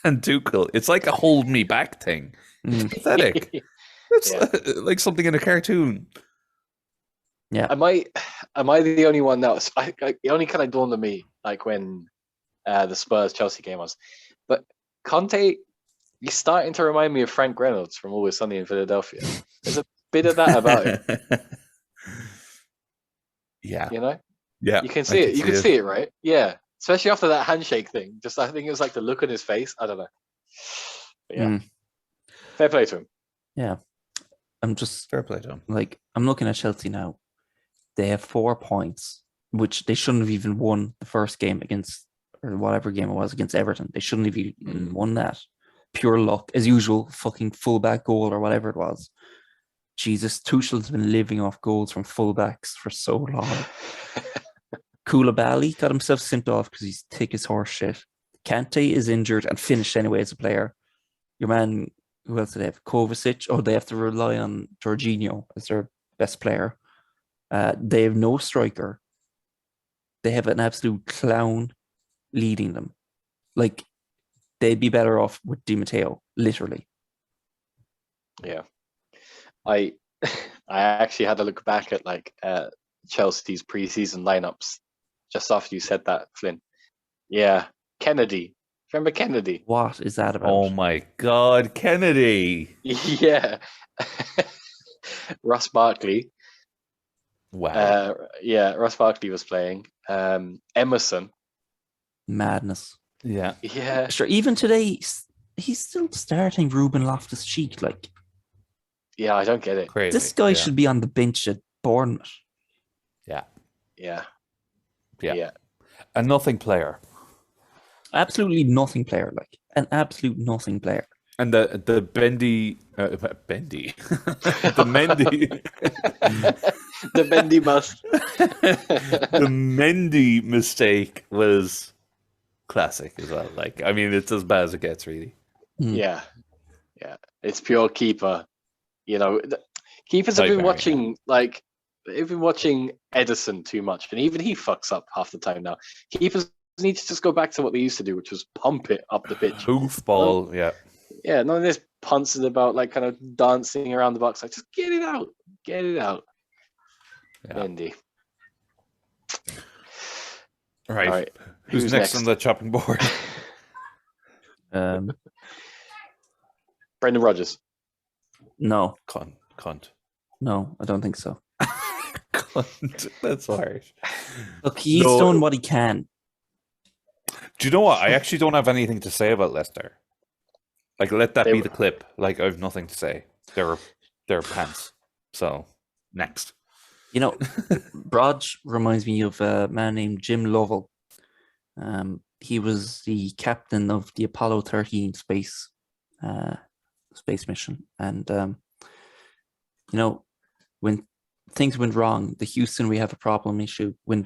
and Tuchel, it's like a hold me back thing. It's pathetic. It's Yeah. like something in a cartoon. Yeah. Am I the only one that was? It only kind of dawned on me like when the Spurs Chelsea game was, but Conte, he's starting to remind me of Frank Reynolds from Always Sunny in Philadelphia. There's a bit of that about him, Yeah. you know. Yeah. You can see it. You can see it, right? Yeah, especially after that handshake thing. Just I think it was like the look on his face. I don't know. But yeah, fair play to him. Yeah. I'm just Fair play to him. like, I'm looking at Chelsea now. They have 4 points, which they shouldn't have even won the first game against, or whatever game it was against Everton. They shouldn't have even won that. Pure luck, as usual. Fucking fullback goal or whatever it was. Jesus, Tuchel's been living off goals from fullbacks for so long. Koulibaly got himself sent off because he's thick as horse shit. Kante is injured and finished anyway as a player. Your man, who else do they have? Kovacic. Oh, they have to rely on Jorginho as their best player. They have no striker. They have an absolute clown leading them. Like, they'd be better off with Di Matteo, literally. Yeah, I actually had to look back at like Chelsea's preseason lineups just after you said that, Flynn. Yeah, Kennedy. Remember Kennedy? What is that about? Oh my God, Kennedy! Yeah. Ross Barkley. Wow. Ross Barkley was playing. Emerson. Madness. Yeah. Yeah. Sure, even today, he's still starting Ruben Loftus-Cheek. Like, Yeah, I don't get it. Crazy. this guy should be on the bench at Bournemouth. Yeah. Yeah. A nothing player. Absolutely nothing player. Like, an absolute nothing player. And the Bendy, the Mendy, The Bendy bust. the Mendy mistake was classic as well. Like, I mean, it's as bad as it gets, really. Yeah. It's pure keeper. You know, keepers have been Nightmare, watching they've been watching Edison too much, and even he fucks up half the time now. Keepers need to just go back to what they used to do, which was pump it up the pitch. Hoofball, yeah. Yeah, none of this punting about, like, kind of dancing around the box. Like, just get it out. Get it out. Yeah. Bendy. All right. All right. Who's next on the chopping board? Brendan Rodgers. No, Cunt. no, I don't think so. Cunt. That's harsh. Look, he's No. done what he can. Do you know what? I actually don't have anything to say about Leicester. Like, let that They be were- the clip. Like, I have nothing to say. They're pants. So, next. You know, Brodge reminds me of a man named Jim Lovell. He was the captain of the Apollo 13 space mission, and you know, when things went wrong, the Houston "we have a problem" issue, when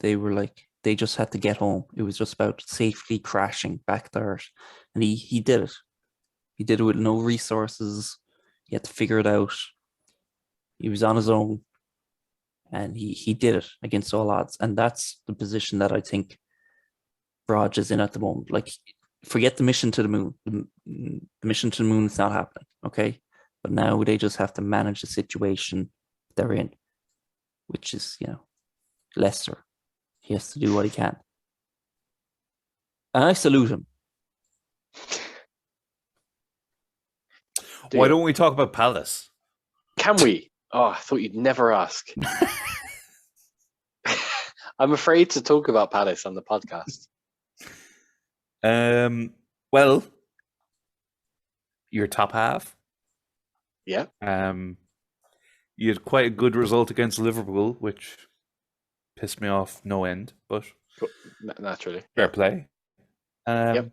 they were like, they just had to get home. It was just about safely crashing back to Earth, and he did it. He did it with no resources. He had to figure it out. He was on his own, and he did it against all odds. And that's the position that I think Brodge is in at the moment. Like, forget the mission to the moon. The mission to the moon is not happening, okay? But now they just have to manage the situation they're in, which is, you know, Leicester. He has to do what he can. And I salute him. Why don't we talk about Palace? Can we? Oh, I thought you'd never ask. I'm afraid to talk about Palace on the podcast. Well, your top half. Yeah. You had quite a good result against Liverpool, which pissed me off no end, but Naturally. fair play. Yep.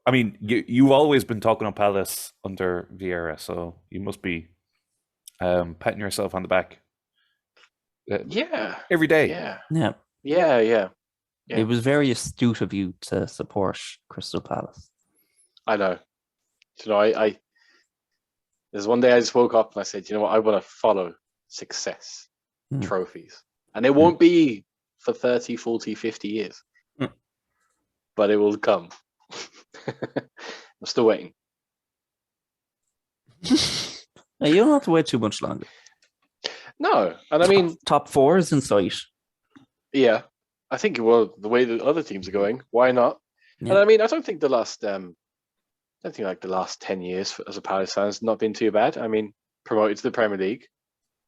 I mean, you've always been talking on Palace under Vieira, so you must be patting yourself on the back. Yeah. Every day. Yeah. Yeah. It was very astute of you to support Crystal Palace. I know. You know, I there's one day I just woke up and I said, you know what, I want to follow success, trophies. And it won't be for 30, 40, 50 years. But it will come. I'm still waiting. You don't have to wait too much longer. No, and I mean, top 4 is in sight. yeah, I think the way the other teams are going, why not? Yeah. And I mean, I don't think the last 10 years as a Palace fan has not been too bad. I mean, promoted to the Premier League,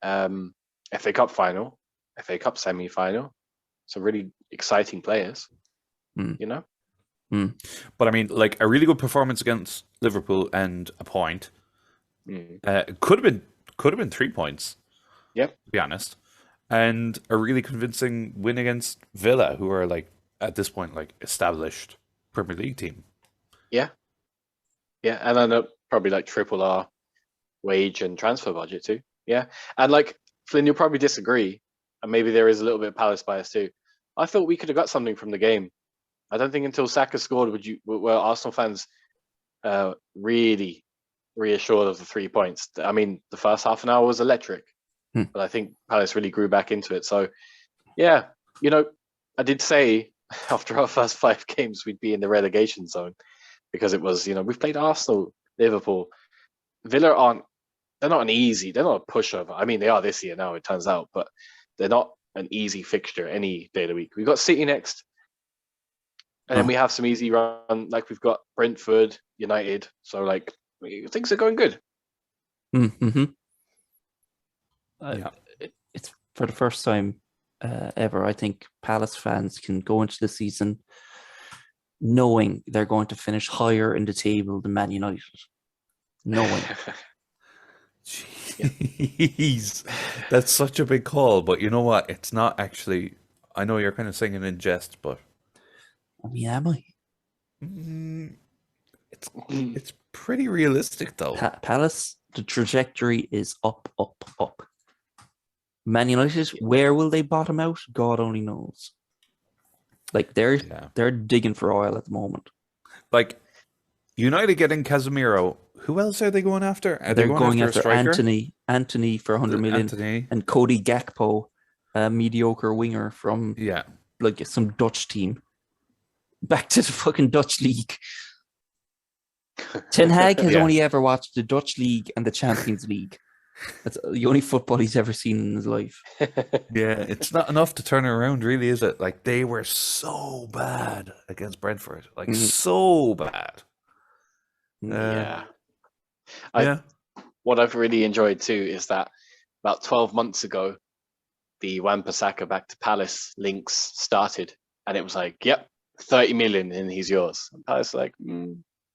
FA Cup final, FA Cup semi-final. Some really exciting players, you know. But I mean, like a really good performance against Liverpool and a point. Could have been 3 points. Yep. To be honest, and a really convincing win against Villa, who are like at this point like established Premier League team. Yeah, and I know probably like triple our wage and transfer budget too. Yeah, and like Flynn, you'll probably disagree, and maybe there is a little bit of Palace bias too. I thought we could have got something from the game. I don't think until Saka scored were Arsenal fans really reassured of the 3 points. I mean, the first half an hour was electric, but I think Palace really grew back into it. So, yeah, I did say after our first 5 games we'd be in the relegation zone because it was, we've played Arsenal, Liverpool, Villa they're not a pushover. I mean, they are this year now, it turns out, but they're not an easy fixture any day of the week. We've got City next. And then we have some easy run, like we've got Brentford, United. So, like, things are going good. Mm-hmm. Yeah. It's for the first time ever, I think Palace fans can go into the season knowing they're going to finish higher in the table than Man United. Knowing. Jeez, that's such a big call. But you know what? It's not actually. I know you're kind of saying it in jest, but I mean, am I? It's pretty realistic though. Palace, the trajectory is up, up, up. Man United, where will they bottom out? God only knows. Like they're digging for oil at the moment. Like United getting Casemiro. Who else are they going after? Are They're they going after after a striker? Anthony for 100 million, Anthony. and Cody Gakpo, a mediocre winger from Yeah, like some Dutch team. Back to the fucking Dutch league. Ten Hag has only ever watched the Dutch league and the Champions League. That's the only football he's ever seen in his life. yeah. It's not enough to turn it around, really, is it? Like they were so bad against Brentford, like so bad. Yeah. What I've really enjoyed too is that about 12 months ago, the Wan-Bissaka back to Palace links started, and it was like, yep, 30 million and he's yours. And Palace like,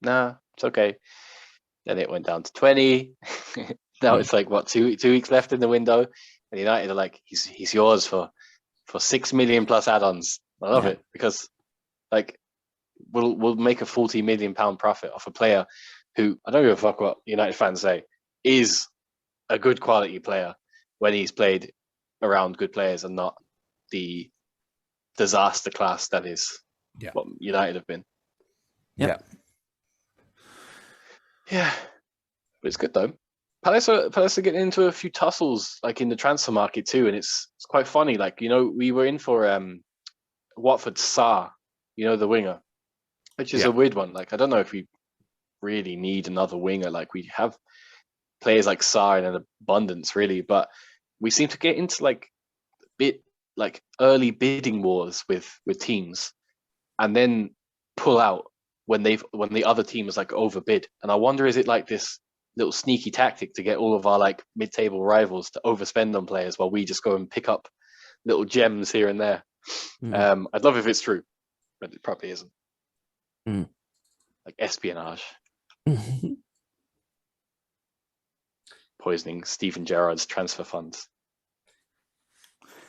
nah, it's okay. Then it went down to 20. Now it's like, what, 2 weeks left in the window, and United are like, he's yours for 6 million plus add-ons. I love it because like we'll make a 40 million pound profit off a player who, I don't give a fuck what United fans say, is a good quality player when he's played around good players and not the disaster class that is what United have been. Yeah. But it's good though. Palace are getting into a few tussles like in the transfer market too, and it's quite funny. Like, we were in for Watford Sarr, the winger, which is a weird one. Like, I don't know if we really need another winger. Like, we have players like Sarr in an abundance, really, but we seem to get into like early bidding wars with teams, and then pull out when the other team is like overbid. And I wonder, is it like this little sneaky tactic to get all of our like mid-table rivals to overspend on players while we just go and pick up little gems here and there? I'd love if it's true, but it probably isn't. Like espionage. Poisoning Steven Gerrard's transfer funds.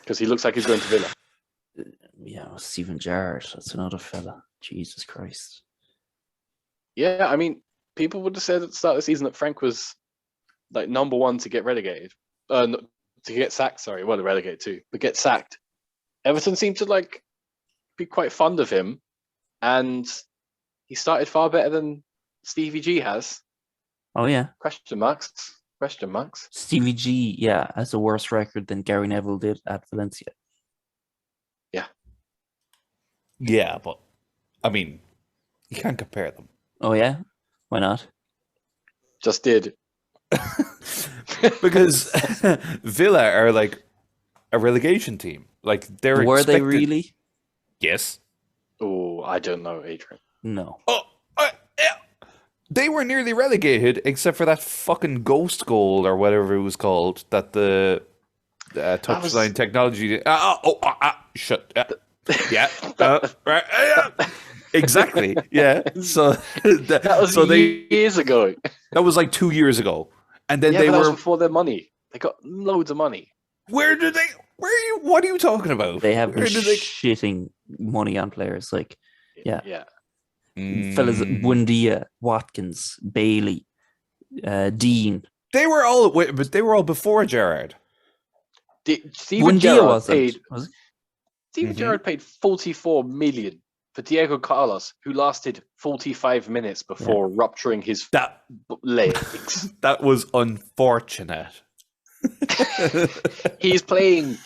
Because he looks like he's going to Villa. Yeah, Steven Gerrard. That's another fella. Jesus Christ. Yeah, I mean, people would have said at the start of the season that Frank was like number 1 to get relegated. To get sacked, sorry. Well, relegated too, but get sacked. Everton seemed to like be quite fond of him, and he started far better than Stevie G has. Oh yeah. Question marks. Stevie G, has a worse record than Gary Neville did at Valencia. Yeah, but I mean, you can't compare them. Oh yeah? Why not? Just did because Villa are like a relegation team. Like they're Were they expected- really? Yes. Oh, I don't know, Adrian. No. Oh, yeah. They were nearly relegated, except for that fucking ghost goal or whatever it was called that the touchline technology. Shut. Yeah. Right. Exactly. Yeah. So That was years ago. That was like 2 years ago, and then Yeah, they but that was were. before their money. They got loads of money. Where did they? Where are you? What are you talking about? They have been Where did they? shitting money on players. Like, yeah. Fellas, Mm. Buendia, Watkins, Bailey, Dean. They were all, but they were all before Gerrard. Steven Buendia Gerrard wasn't. paid. Was it? Steven Mhm. Gerrard paid 44 million for Diego Carlos, who lasted 45 minutes before rupturing his That legs. that was unfortunate. He's playing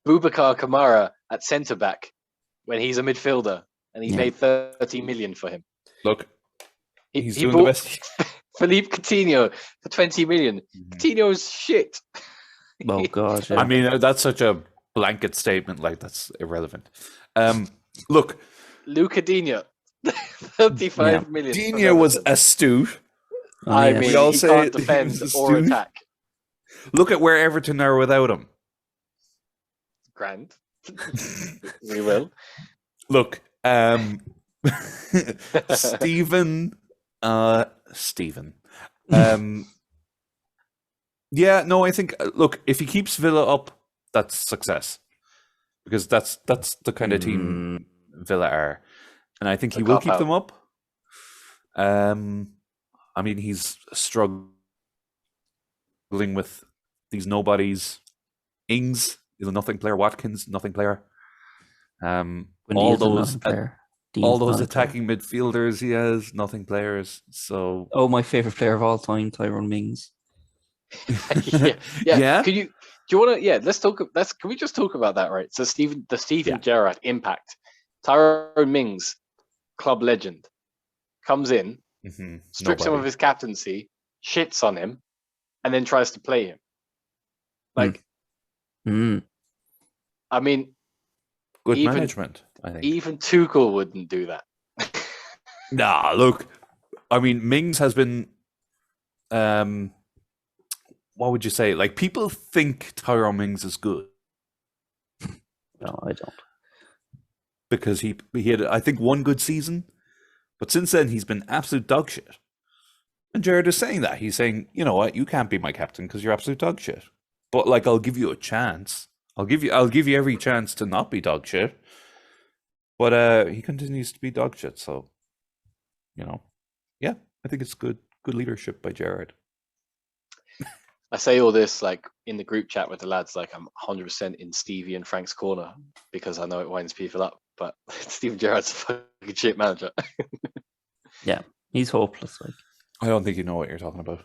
Boubacar Kamara at centre back when he's a midfielder, and he Yeah. paid 30 million for him. Look, He, he's he doing the bought best. Philippe Coutinho for 20 million. Coutinho's shit. Oh, God. I Yeah. mean, that's such a blanket statement. Like that's irrelevant. Look, Luca Dino, 35 million. for Dino was Everton. astute. Oh, I yes. mean, We all he say can't he defend was or astute. attack. Look at where Everton are without him. Grand. We will. Look, Stephen. Yeah, no, I think. Look, if he keeps Villa up, that's success, because that's the kind of team Villa are, and I think he A will cop keep out. them up. I mean, he's struggling with these nobodies. Ings is a nothing player. Watkins, nothing player. All Buendia's a those nothing player. all Dean's those not a player. attacking midfielders he has, nothing players. So Oh, my favorite player of all time, Tyrone Mings. yeah. Yeah? Do you want to? Yeah. Let's talk. Can we just talk about that, right? So Steven Yeah. Gerrard impact. Tyrone Mings, club legend, comes in, strips him of his captaincy, shits on him, and then tries to play him. Like, I mean, Good even- management, I think. even Tuchel wouldn't do that. Nah, look, I mean, Mings has been, what would you say? Like, people think Tyrone Mings is good No, I don't. because he had, I think, one good season, but since then he's been absolute dog shit. And Jared is saying that. He's saying, you know what, you can't be my captain because you're absolute dog shit. But like, I'll give you a chance. I'll give you every chance to not be dog shit. But he continues to be dog shit, so yeah, I think it's good leadership by Jared. I say all this like in the group chat with the lads, like I'm 100% in Stevie and Frank's corner because I know it winds people up. But Steven Gerrard's a fucking shit manager. Yeah, he's hopeless. Like, I don't think you know what you're talking about.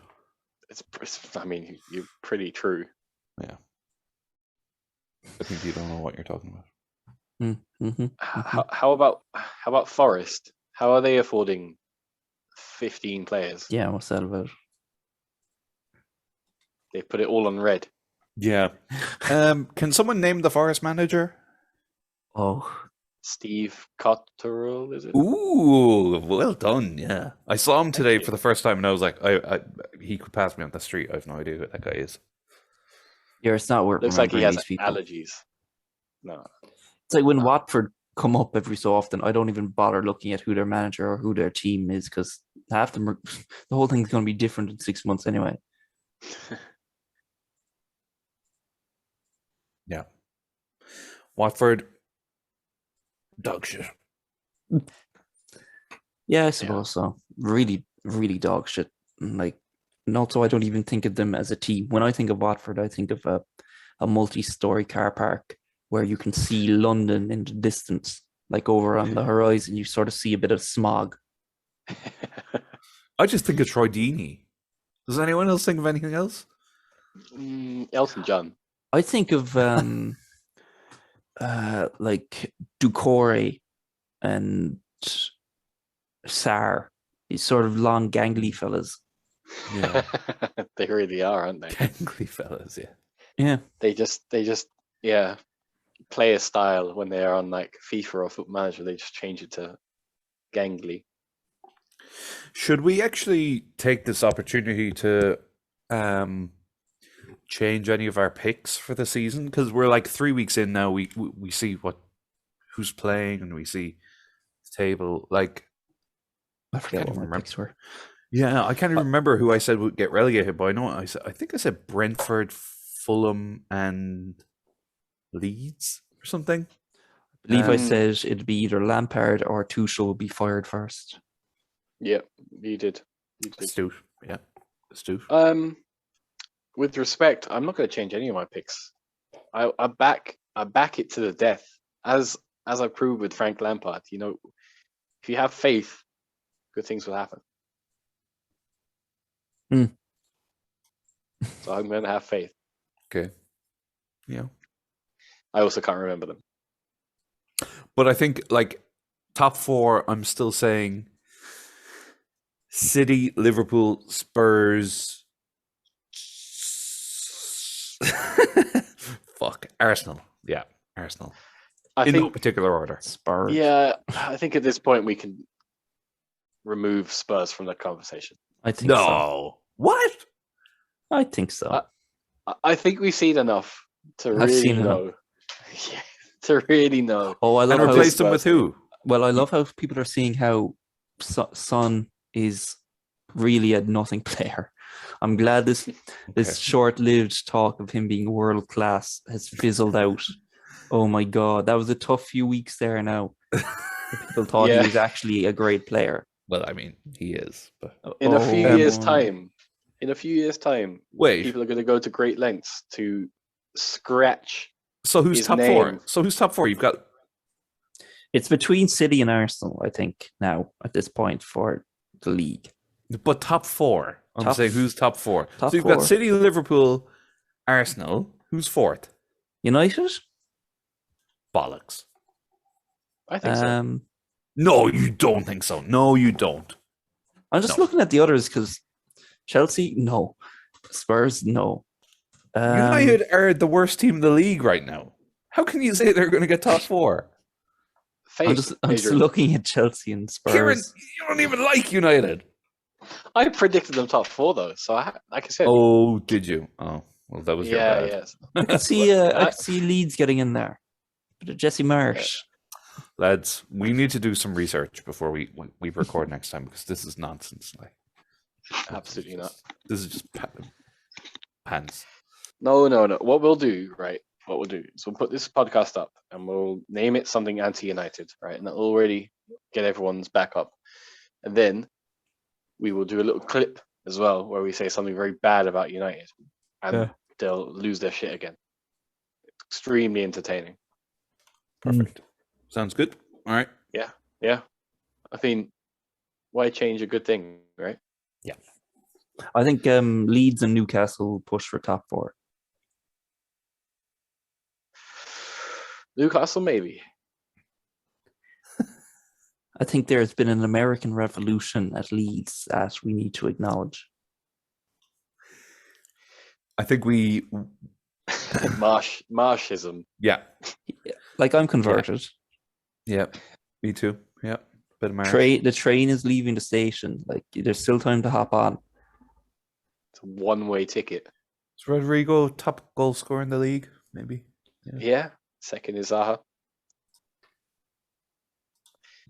I mean, you're pretty true. Yeah. I think you don't know what you're talking about. How about Forest? How are they affording 15 players? yeah, what's that about? They put it all on red. Yeah. Can someone name the Forest manager? Oh, Steve Cotterill, is it? Ooh, well done. Yeah. I saw him today you. for the first time and I was like, he could pass me on the street. I have no idea who that guy is. yeah, it's not worth Looks like he remembering has these people. allergies. No. It's like when Watford come up every so often, I don't even bother looking at who their manager or who their team is because half them are, the whole thing's going to be different in 6 months anyway. Yeah. Watford, dog shit. Yeah, I suppose so. Really, really dog shit. Like, and also I don't even think of them as a team. When I think of Watford, I think of a multi-story car park where you can see London in the distance, like over on the horizon. You sort of see a bit of smog. I just think of Troy Deeney. Does anyone else think of anything else? Elton John. I think of like Ducore and Sar, these sort of long, gangly fellas. Yeah. They really are, aren't they? Gangly fellas, yeah. Yeah. They just play a style when they are on like FIFA or Foot Manager. They just change it to gangly. Should we actually take this opportunity to change any of our picks for the season? Because we're like 3 weeks in now. We see who's playing and we see the table. Like, I forget can't what my remember. picks were. Yeah, I can't even remember who I said would get relegated, but I know what I said. I think I said Brentford, Fulham, and Leeds or something. I believe I said it'd be either Lampard or Tuchel would be fired first. Yeah, you did. Astute. Yeah, astute. With respect, I'm not going to change any of my picks. I back it to the death, as I proved with Frank Lampard. You know, if you have faith, good things will happen. So I'm going to have faith. Okay. Yeah. I also can't remember them. But I think, like, top four, I'm still saying City, Liverpool, Spurs. Fuck. Arsenal. Yeah, Arsenal. I In no think, particular order. Spurs. yeah, I think at this point we can remove Spurs from the conversation. I think so. No. What? I think so. I think we've seen enough to I've really seen know. Yeah, to really know. Oh, I love And how replace them with Spurs who? well, I love how people are seeing how Son is really a nothing player. I'm glad this short-lived talk of him being world class has fizzled out. Oh my god, that was a tough few weeks there. Now people thought he was actually a great player. Well, I mean, he is. But In a few years' boy. time, wait. people are going to go to great lengths to scratch. So who's his top name. four? So who's top four? You've got It's between City and Arsenal, I think, now at this point for the league. but top four. I'm saying who's top four. Top so you've got four. City, Liverpool, Arsenal. Who's fourth? United? Bollocks. I think so. No, you don't think so. No, you don't. I'm just No. looking at the others because Chelsea, no. Spurs, no. United are the worst team in the league right now. How can you say they're going to get top four? I'm just looking at Chelsea and Spurs. Kieran, you don't even like United. I predicted them top four though, so like I said. Oh, did you? Oh, well, that was your bad. Yes. I could see Leeds getting in there. But Jesse Marsh. Lads, we need to do some research before we record next time because this is nonsense. Like, Absolutely not. This is just pants. No. What we'll do is we'll put this podcast up and we'll name it something anti-United, right? And that'll already get everyone's back up. And then we will do a little clip as well where we say something very bad about United and they'll lose their shit again. Extremely entertaining. Perfect. Sounds good. All right. Yeah. I mean, why change a good thing, right? Yeah. I think Leeds and Newcastle will push for top four. Newcastle, maybe. I think there's been an American revolution at Leeds that we need to acknowledge. I think we. Marshism. Yeah. Like I'm converted. Yeah. Me too. Yeah. Bit of Marsh. The train is leaving the station. Like there's still time to hop on. It's a one-way ticket. Is Rodrigo top goal scorer in the league? Maybe. Yeah. Second is Zaha.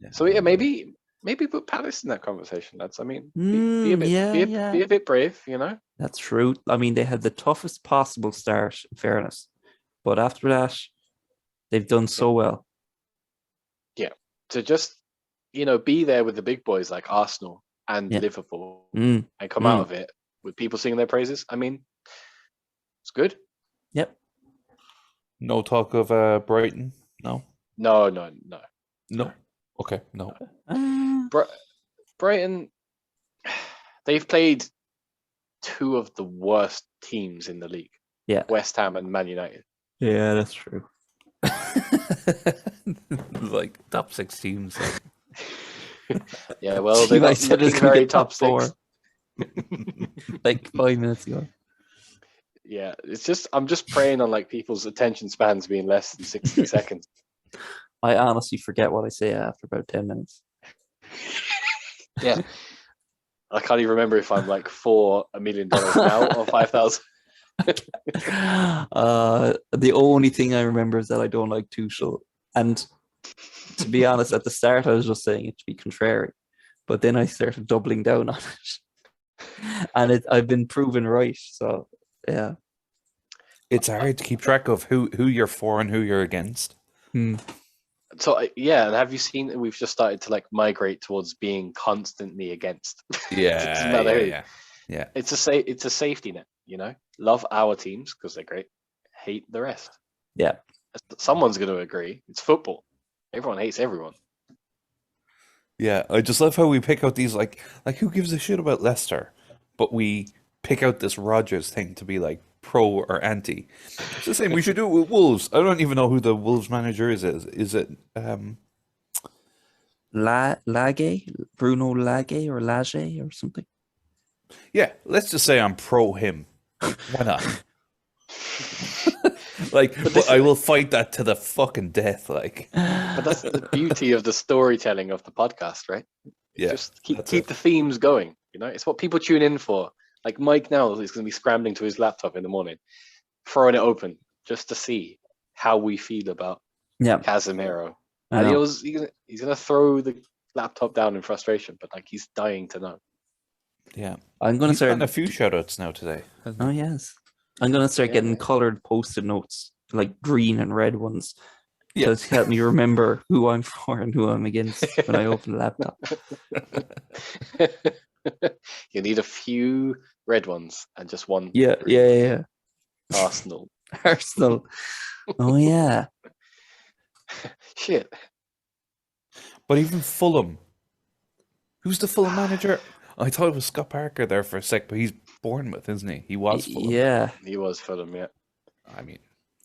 Yeah. So yeah, maybe put Palace in that conversation. That's, I mean, be a bit brave, you know. That's true. I mean, they had the toughest possible start, in fairness, but after that, they've done so well. Yeah, to just be there with the big boys like Arsenal and Liverpool and come out of it with people singing their praises. I mean, it's good. Yep. No talk of Brighton. No. No. Okay. No. Brighton, they've played two of the worst teams in the league. Yeah. West Ham and Man United. Yeah, that's true. Like top 6 teams. Yeah, well, they're not looking very top four. six. like 5 minutes ago. Yeah, it's just I'm just preying on like people's attention spans being less than 60 seconds. I honestly forget what I say after about 10 minutes. Yeah, I can't even remember if I'm like for $1 million now or 5,000. The only thing I remember is that I don't like Tuchel, and to be honest, at the start I was just saying it to be contrary, but then I started doubling down on it, and I've been proven right. So yeah, It's hard to keep track of who you're for and who you're against. So yeah, and have you seen that we've just started to like migrate towards being constantly against? Yeah, It doesn't matter who. yeah. It's a safety net, you know. Love our teams because they're great. Hate the rest. yeah. Someone's going to agree. It's football. Everyone hates everyone. Yeah, I just love how we pick out these like who gives a shit about Leicester, but we pick out this Rodgers thing to be like pro or anti. It's the same. We should do it with Wolves. I don't even know who the Wolves manager is. Is it Lage, Bruno Lage or Lage or something. Yeah, let's just say I'm pro him. Why not? But I will fight that to the fucking death. Like, But that's the beauty of the storytelling of the podcast, right? yeah, Just keep the themes going. You know, it's what people tune in for. Like Mike now is going to be scrambling to his laptop in the morning, throwing it open just to see how we feel about Casemiro. And he's going to throw the laptop down in frustration, but like he's dying to know. yeah. I'm going to start a few shoutouts now today. Oh yes, I'm going to start getting colored Post-it notes, like green and red ones, to help me remember who I'm for and who I'm against when I open the laptop. You need a few red ones and just one. Yeah. Arsenal. Oh yeah. Shit. But even Fulham. Who's the Fulham manager? I thought it was Scott Parker there for a sec, but he's Bournemouth, isn't he? He was Fulham. Yeah. He was Fulham, yeah. I mean,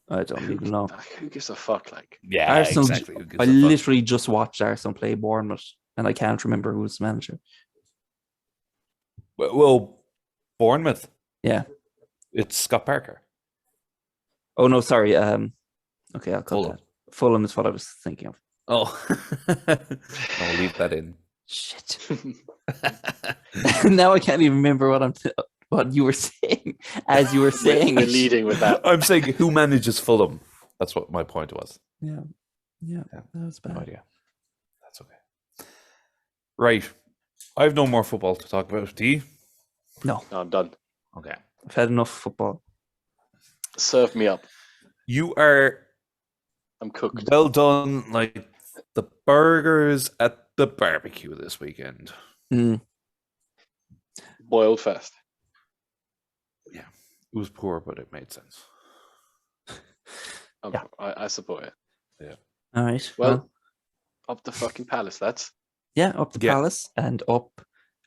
I don't even know. Who gives a fuck? Like, yeah, Arsenal, exactly. Who gives I a fuck? literally just watched Arsenal play Bournemouth, and I can't remember who was the manager. Well, Bournemouth. Yeah. It's Scott Parker. Oh no, sorry. Okay, I'll cut that. Fulham is what I was thinking of. Oh, I'll leave that in. Shit. Now I can't even remember what you were saying as you were saying. We're leading with that. I'm saying who manages Fulham. That's what my point was. Yeah, that was bad. No idea. That's okay. Right. I have no more football to talk about. Do you? No, I'm done. Okay. I've had enough football. Serve me up. You are I'm cooked. well done, like the burgers at the barbecue this weekend. Boiled fast. Yeah. It was poor, but it made sense. I support it. Yeah. All right. Well, up the fucking palace, lads. Yeah, up the Palace and up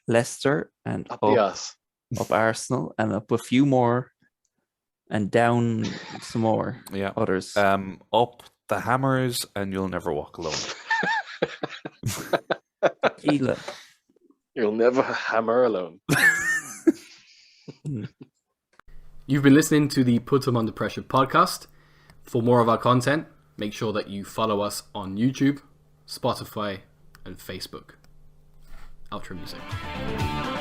Leicester and Up the ass. up Arsenal and up a few more and down some more others. Up the Hammers and You'll Never Walk Alone. Tequila. You'll never hammer alone. You've been listening to the Put 'em Under Pressure podcast. For more of our content, make sure that you follow us on YouTube, Spotify, and Facebook. Outro music.